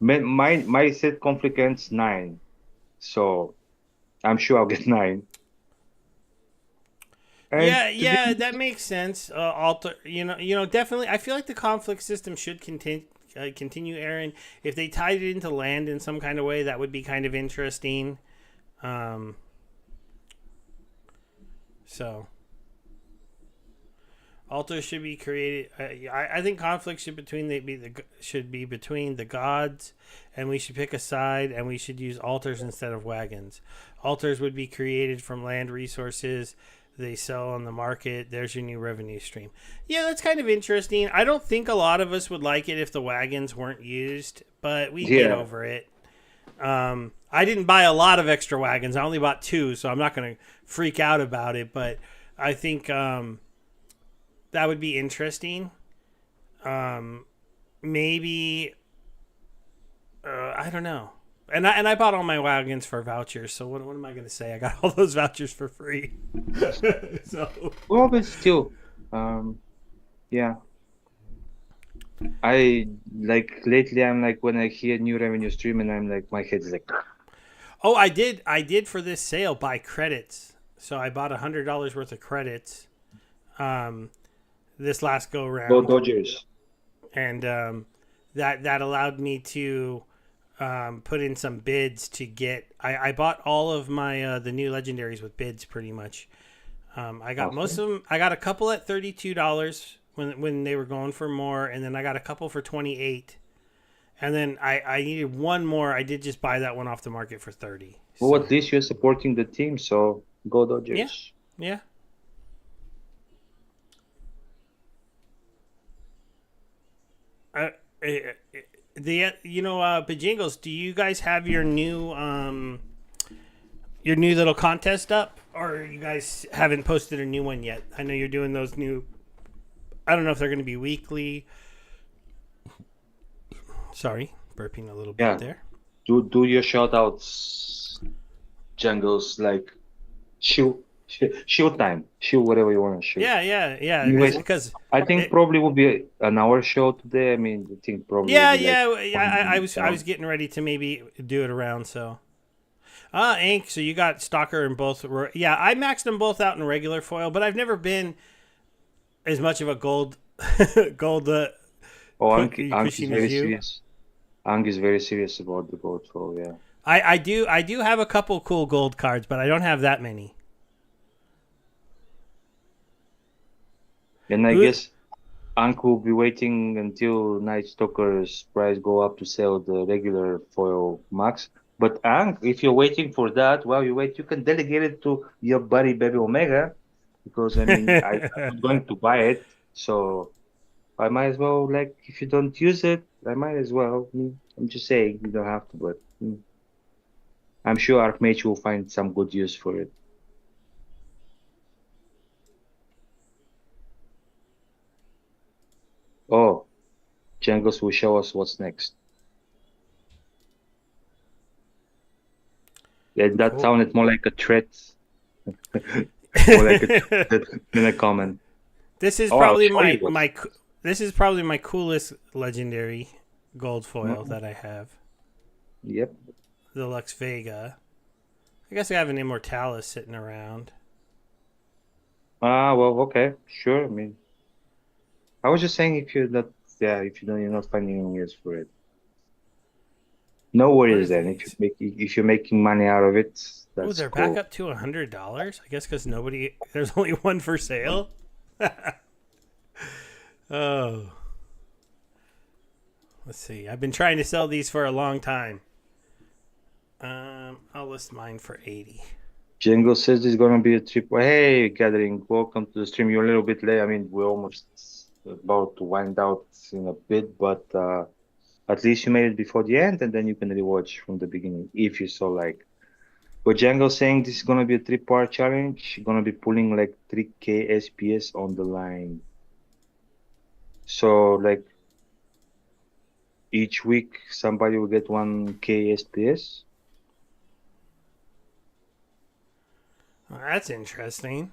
My set conflict ends nine, so I'm sure I'll get nine. And Yeah, to be yeah, that honest, makes sense. Alter, definitely. I feel like the conflict system should continue, Aaron. If they tied it into land in some kind of way, that would be kind of interesting. Um, so altars should be created. I think conflict should be between the gods, and we should pick a side, and we should use altars instead of wagons. Altars would be created from land resources they sell on the market. There's your new revenue stream. Yeah, that's kind of interesting. I don't think a lot of us would like it if the wagons weren't used, but we get yeah. over it. I didn't buy a lot of extra wagons. I only bought 2, so I'm not going to freak out about it. But I think that would be interesting. Maybe I don't know. And I bought all my wagons for vouchers. So what am I going to say? I got all those vouchers for free. So Well, but still, um, yeah. I like lately. I'm like when I hear new revenue stream, and I'm like my head's like, oh, I did for this sale buy credits. So I bought $100 worth of credits. Um, this last go go round, Dodgers. and that allowed me to put in some bids to get. I bought all of my the new legendaries with bids pretty much. I got most Okay. of them. I got a couple at $32 when they were going for more, and then I got a couple for 28. And then I needed one more. I did just buy that one off the market for 30. Well, at So least you're supporting the team, so go yeah, Dodgers. yeah. Uh, uh, Bajingles, do you guys have your new little contest up, or you guys haven't posted a new one yet? I know you're doing those new. I don't know if they're going to be weekly. Sorry, burping a little bit Yeah, there. do your shout outs, jungles like shoot time, shoot whatever you want to shoot. Yeah, yeah, yeah. Anyways, Because I think it, probably will be an hour show today. I mean, I think probably will yeah, be like yeah. I 1 minute was down. getting ready to maybe do it around. So Ink. So you got Stalker and both. Yeah, I maxed them both out in regular foil, but I've never been as much of a gold gold Oh, Ang is pushing as very you. serious. Ang is very serious about the gold, so yeah. I do have a couple cool gold cards, but I don't have that many. And I Who? guess Uncle will be waiting until Night Stalker's price go up to sell the regular foil max. But Ank, if you're waiting for that, while you wait, you can delegate it to your buddy Bebeomega, because I mean, I'm not going to buy it, so I might as well, like, if you don't use it, I might as well. I'm just saying, you don't have to, but I'm sure Archmage will find some good use for it. Oh, Jangles will show us what's next. Yeah, that Cool. sounded more like a threat, more like a threat than a comment. This is Oh, I'll probably show my you what's. my this is probably my coolest legendary gold foil Mhm. that I have. Yep. The Lux Vega. I guess I have an Immortalis sitting around. Ah, well, okay, sure. I mean, I was just saying if you're not, yeah, if you don't, you're not finding any use for it. No What worries are then. these? If you're making money out of it, Oh, that's they're back cool. up to $100. I guess because there's only one for sale. Oh, let's see. I've been trying to sell these for a long time. I'll list mine for 80. Django says there's gonna be a trip. Hey, Gathering, welcome to the stream. You're a little bit late. I mean, we're almost about to wind out in a bit, but at least you made it before the end, and then you can rewatch from the beginning if you so like. But Django saying this is gonna be a three-part challenge. Gonna be pulling like 3K SPS on the line. So like each week somebody will get 1K SPS. Well, that's interesting.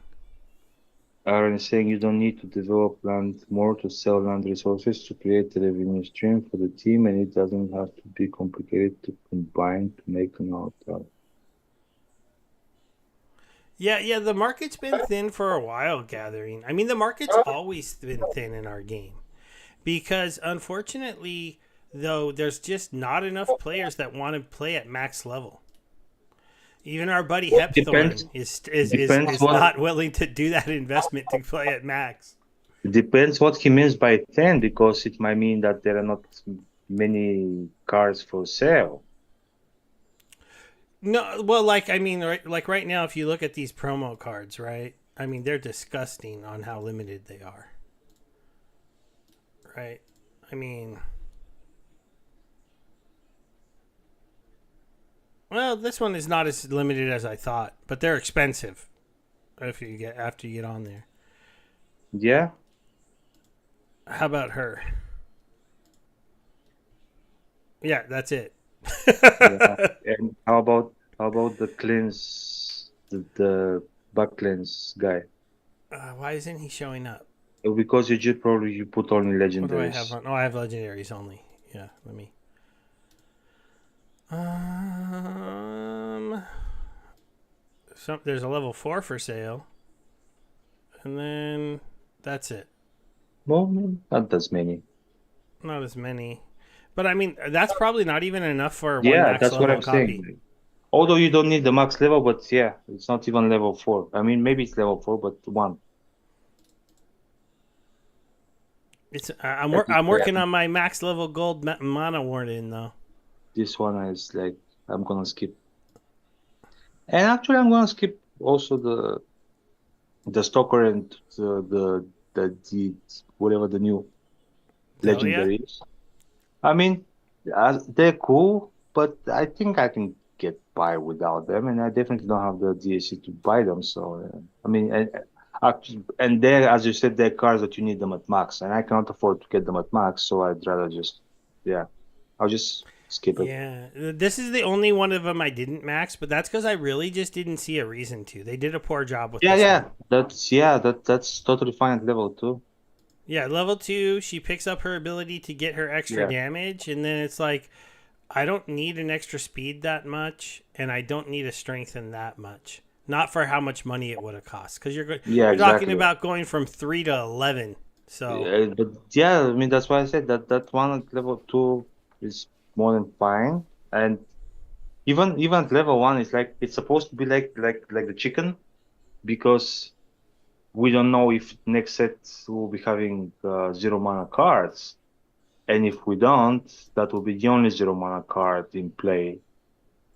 Aaron is saying you don't need to develop land more to sell land resources to create a revenue stream for the team, and it doesn't have to be complicated to combine to make an outcome. Yeah, yeah, the market's been thin for a while, Gathering. I mean, the market's always been thin in our game because, unfortunately, though, there's just not enough players that want to play at max level. Even our buddy Depends. Hepthorn Depends is what not willing to do that investment to play at max. depends what he means by 10, because it might mean that there are not many cars for sale. No, well, like I mean, like right now, if you look at these promo cards, right? I mean, they're disgusting on how limited they are, right? I mean, well, this one is not as limited as I thought, but they're expensive if you get after you get on there. Yeah, How about her? Yeah, that's it. yeah. And how about the cleanse, the back cleanse guy? Why isn't he showing up? Because you just probably you put only What do I have legendaries. on? Oh, I have legendaries only. Yeah, let me. Um, there's a level 4 for sale, and then that's it. Well, not as many. Not as many, but I mean that's probably not even enough for one Yeah, max that's what level I'm copy. saying. Although you don't need the max level, but yeah, it's not even level 4. I mean, maybe it's level 4, but one. It's At least, I'm working on my max level gold mana warden though. this one is like I'm gonna skip. And actually, I'm gonna skip also the stalker and the whatever the new Delia. legendary is. I mean, they're cool, but I think I can get by without them, and I definitely don't have the DAC to buy them. So, I mean, and there, as you said, they're cars that you need them at max, and I cannot afford to get them at max, so I'd rather just, yeah, I'll just skip it. Yeah, this is the only one of them I didn't max, but that's because I really just didn't see a reason to. They did a poor job with Yeah, this one. yeah, that's totally fine at level two. Yeah, level 2, she picks up her ability to get her extra Yeah, damage, and then it's like, I don't need an extra speed that much, and I don't need a strengthen that much. Not for how much money it would have cost, because yeah, you're talking exactly. about going from 3 to 11. So Yeah, but yeah, I mean that's why I said that one at level two is more than fine, and even at level one, it's like it's supposed to be like the chicken because we don't know if next set will be having zero mana cards, and if we don't, that will be the only zero mana card in play.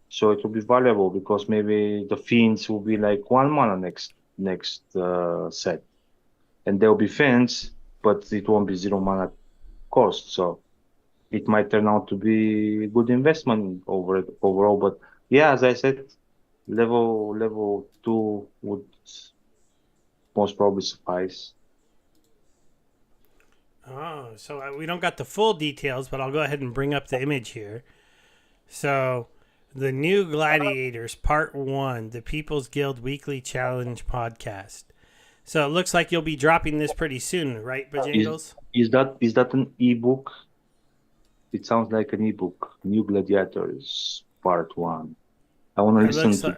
So it will be valuable because maybe the fiends will be like one mana next set, and there will be fiends, but it won't be zero mana cost. So it might turn out to be a good investment overall. But yeah, as I said, level two would most probably suffice. Oh, so we don't got the full details, but I'll go ahead and bring up the image here. So, the new Gladiators, Part 1, the People's Guild Weekly Challenge podcast. So, it looks like you'll be dropping this pretty soon, right, Is Bajangles? is that an ebook? It sounds like an ebook. New Gladiators Part One. I want to It listen looks to. like.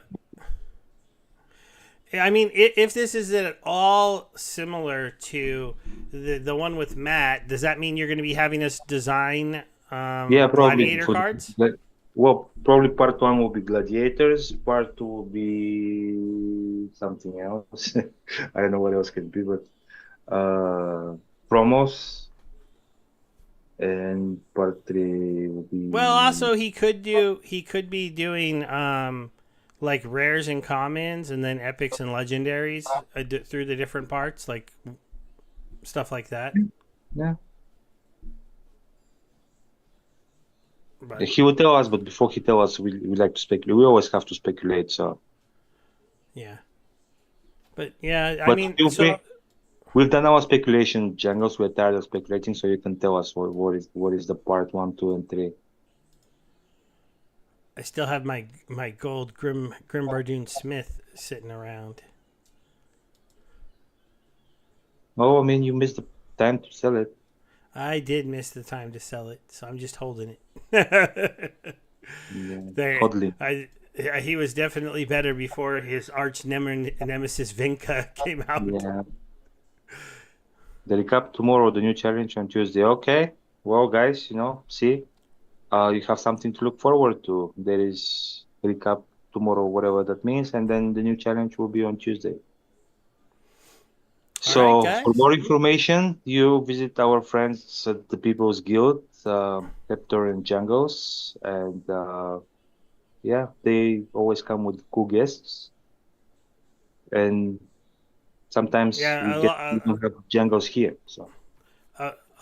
I mean, if this is at all similar to the one with Matt, does that mean you're going to be having us design Yeah, probably Gladiator for cards? well, probably Part One will be Gladiators. Part Two will be something else. I don't know what else could be, but promos, and Part Three will Well, be. also he could be doing like rares and commons, and then epics and legendaries through the different parts, like stuff like that. Yeah, But he will tell us, but before he tell us, we like to speculate. We always have to speculate. So, yeah, but yeah, I but mean, feel so free. We've done our speculation, Jangles. We're tired of speculating, so you can tell us what is the part one, two, and three. I still have my gold Grim Bardoon Smith sitting around. Oh, I mean, you missed the time to sell it. I did miss the time to sell it, so I'm just holding it. Yeah, there, hodling. he was definitely better before his arch nemesis Vinka came out. Yeah. The recap tomorrow, the new challenge on Tuesday. Okay. Well, guys, see, you have something to look forward to. There is recap tomorrow, whatever that means, and then the new challenge will be on Tuesday. All right, So, for guys. more information, you visit our friends at the People's Guild, Hector and Jangles, and yeah, they always come with cool guests, and sometimes Yeah, we don't have Jangles here. So,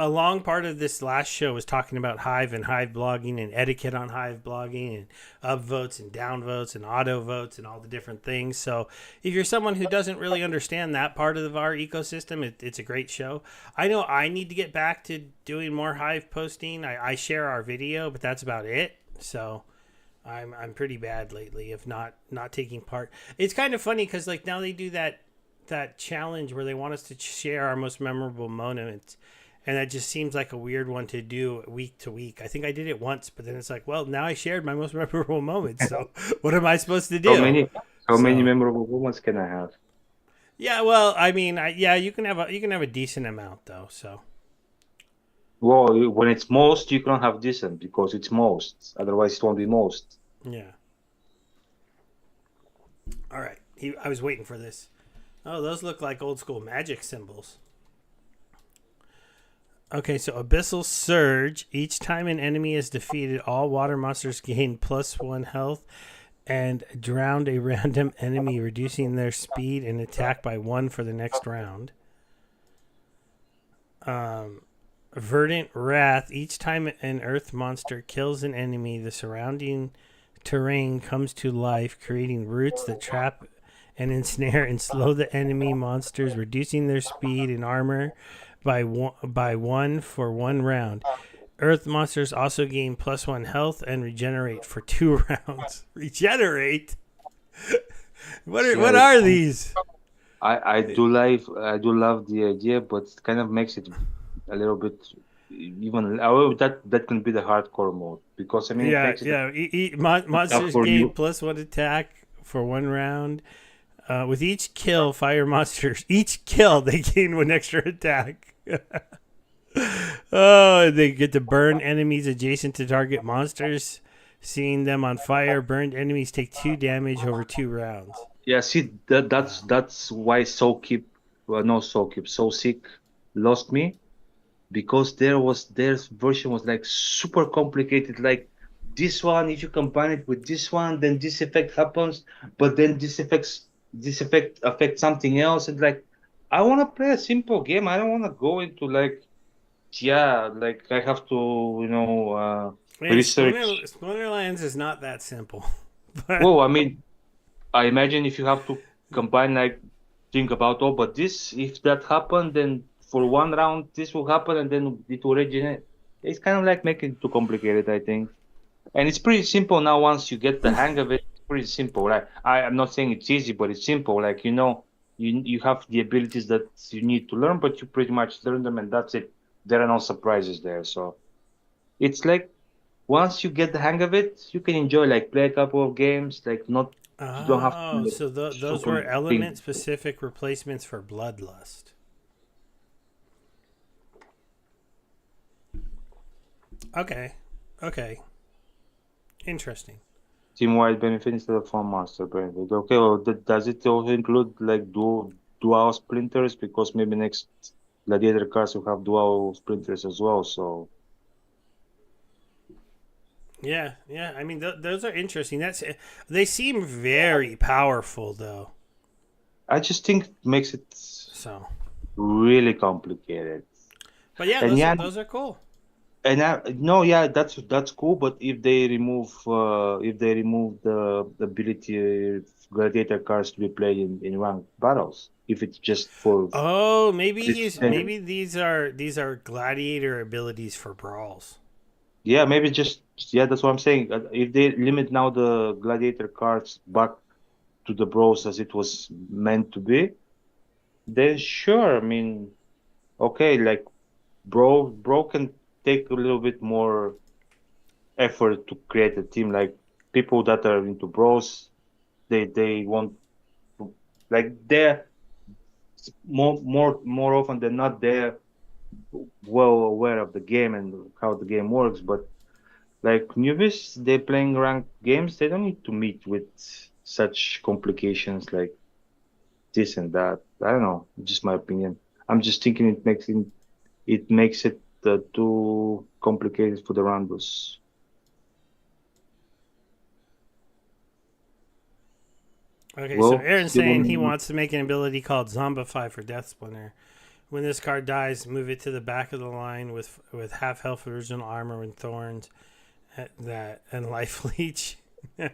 a long part of this last show was talking about Hive and Hive blogging and etiquette on Hive blogging and upvotes and downvotes and auto votes and all the different things. So if you're someone who doesn't really understand that part of our ecosystem, it's a great show. I know I need to get back to doing more Hive posting. I share our video, but that's about it. So I'm pretty bad lately of not taking part. It's kind of funny because like now they do that challenge where they want us to share our most memorable moments, and that just seems like a weird one to do week to week. I think I did it once, but then it's like, well, now I shared my most memorable moments, so what am I supposed to how do? many how many So memorable moments can I have? yeah, well, I mean, yeah, you can have a decent amount though. So Well, when it's most, you can't have decent because it's most. Otherwise, it won't be most. yeah, all right. I was waiting for this. Oh, those look like old school magic symbols. Okay, so Abyssal Surge. Each time an enemy is defeated, all water monsters gain +1 health and drown a random enemy, reducing their speed and attack by 1 for the next round. Verdant Wrath. Each time an earth monster kills an enemy, the surrounding terrain comes to life, creating roots that trap and ensnare and slow the enemy monsters, reducing their speed and armor by one for 1 round. Earth monsters also gain +1 health and regenerate for 2 rounds. Regenerate? What Yeah, are these? I do love the idea, but it kind of makes it a little bit even. That can be the hardcore mode because I mean it Yeah, makes it yeah. tough Monsters for gain you. +1 attack for 1 round. With each kill, fire monsters. Each kill, they gain 1 extra attack. Oh, they get to burn enemies adjacent to target monsters Seeing them on fire, burned enemies take 2 damage over 2 rounds. Yeah, see that that's Wow. that's why So Sick lost me because their version was like super complicated. Like this one, if you combine it with this one, then this effect happens, but then this effect affects something else. And like I want to play a simple game. I don't want to go into like like I have to Hey, research. Splinterlands is not that simple. But Well, I mean, I imagine if you have to combine, like, think about, oh, but this, if that happened, then for one round this will happen, and then it will regenerate. It's kind of like making it too complicated, I think. And it's pretty simple now once you get the hang of it. It's pretty simple. Like I'm not saying it's easy, but it's simple. Like you have the abilities that you need to learn, but you pretty much learn them, and that's it. There are no surprises there. So it's like once you get the hang of it, you can enjoy like play a couple of games. Like not you don't have to oh, like, so those super were think. element specific replacements for Bloodlust. Okay. Okay. Interesting. Team-wide benefit instead of one master benefit. Okay, well, does it also include like dual splinters? Because maybe next gladiator cards will have dual splinters as well. So Yeah, yeah. I mean, those are interesting. They seem very powerful, though. I just think it makes it So, really complicated. but yeah, And yeah, those are cool. and no, yeah, that's cool. But if they remove the ability gladiator cards to be played in ranked battles, if it's just for Oh, this. maybe these are gladiator abilities for brawls. Yeah, maybe just yeah, that's what I'm saying. If they limit now the gladiator cards back to the bros as it was meant to be, then sure. I mean, okay, like bro can take a little bit more effort to create a team. Like people that are into bros, they want like they're more often than not they're well aware of the game and how the game works, but like newbies, they're playing ranked games. They don't need to meet with such complications like this and that. I don't know. Just my opinion. I'm just thinking it makes it too complicated for the randos. Okay, so Well, Aaron's still saying he on. wants to make an ability called Zombify for Death Splinter. When this card dies, move it to the back of the line with half health, original armor, and thorns. That and life leech. I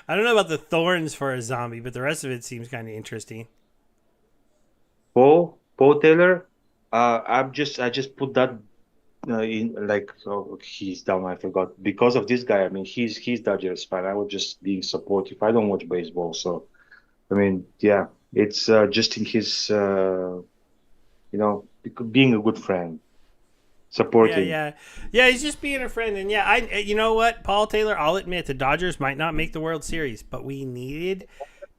don't know about the thorns for a zombie, but the rest of it seems kind of interesting. Paul Taylor. I just put that in like oh, he's down. I forgot because of this guy. I mean, he's Dodgers fan. I was just being supportive. I don't watch baseball, so I mean, yeah, it's just in his, being a good friend, Yeah, supporting. yeah, yeah. He's just being a friend, and yeah, You know what, Paul Taylor? I'll admit the Dodgers might not make the World Series, but we needed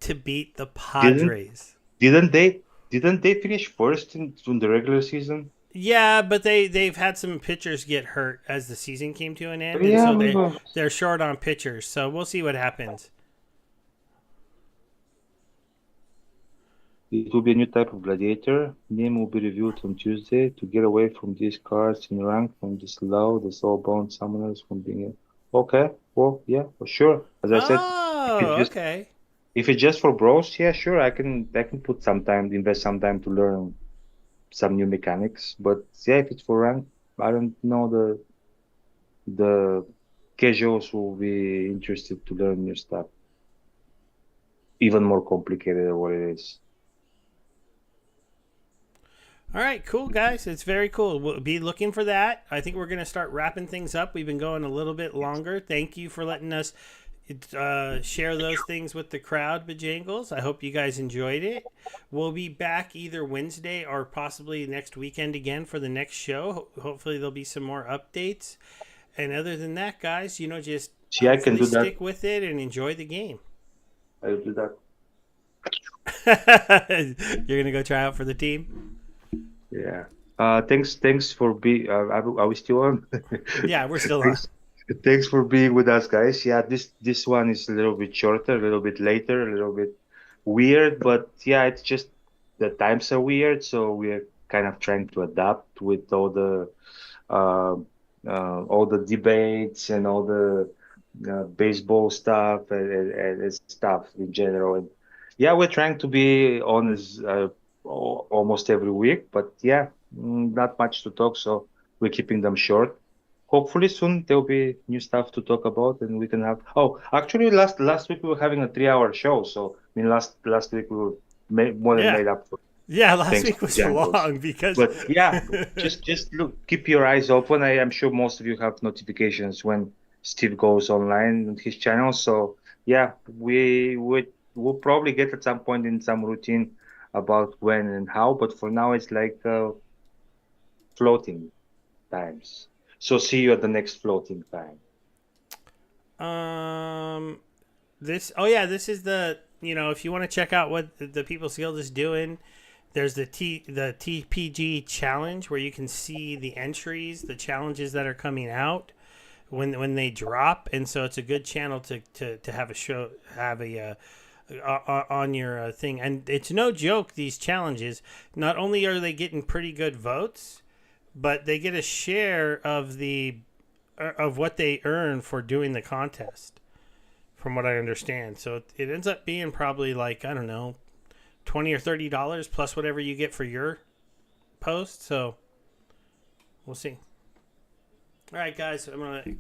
to beat the Didn't Padres. didn't they finish first in the regular season? Yeah, but they've had some pitchers get hurt as the season came to an end, and Yeah, so maybe they're short on pitchers. So we'll see what happens. it will be a new type of gladiator. Name will be reviewed on Tuesday to get away from these cards in rank and disallow the soulbound summoners from being. Okay, well, yeah, for sure. As I said, if it's Oh, just okay. if it's just for bros, yeah, sure, I can put some time, invest some time to learn some new mechanics. But yeah, if it's for rank, I don't know the casuals will be interested to learn new stuff, even more complicated than what it is. All right, cool guys. It's very cool. We'll be looking for that. I think we're gonna start wrapping things up. We've been going a little bit longer. Thank you for letting us share those things with the crowd, Bajangles. I hope you guys enjoyed it. We'll be back either Wednesday or possibly next weekend again for the next show. Hopefully, there'll be some more updates. And other than that, guys, just See, I can hopefully do that. stick with it and enjoy the game. I'll do that. You're gonna go try out for the team. Yeah. Thanks for are we still on? Yeah, we're still on. Thanks, Thanks for being with us, guys. Yeah, this one is a little bit shorter, a little bit later, a little bit weird, but yeah, it's just the times are weird, so we're kind of trying to adapt with uh, all the debates and all the baseball stuff and stuff in general. And yeah, we're trying to be on as almost every week, but yeah, not much to talk, so we're keeping them short. Hopefully soon there'll be new stuff to talk about, and we can have. Oh, actually, last week we were having a 3 hour show, so I mean last week we were more than Yeah. made up for Yeah, last thanks week to was Jankos. long because But yeah, just look, keep your eyes open. I'm sure most of you have notifications when Steve goes online on his channel. So yeah, we'll probably get at some point in some routine about when and how. But for now, it's like floating times. So see you at the next floating time. um this oh yeah, this is the, if you want to check out what the People's Guild is doing, there's the TPG challenge where you can see the entries, the challenges that are coming out when they drop, and so it's a good channel to have a show, have on your thing. And it's no joke, these challenges, not only are they getting pretty good votes, but they get a share of what they earn for doing the contest, from what I understand. So it ends up being probably like, I don't know, $20 or $30 plus whatever you get for your post. So we'll see. All right, guys, I'm gonna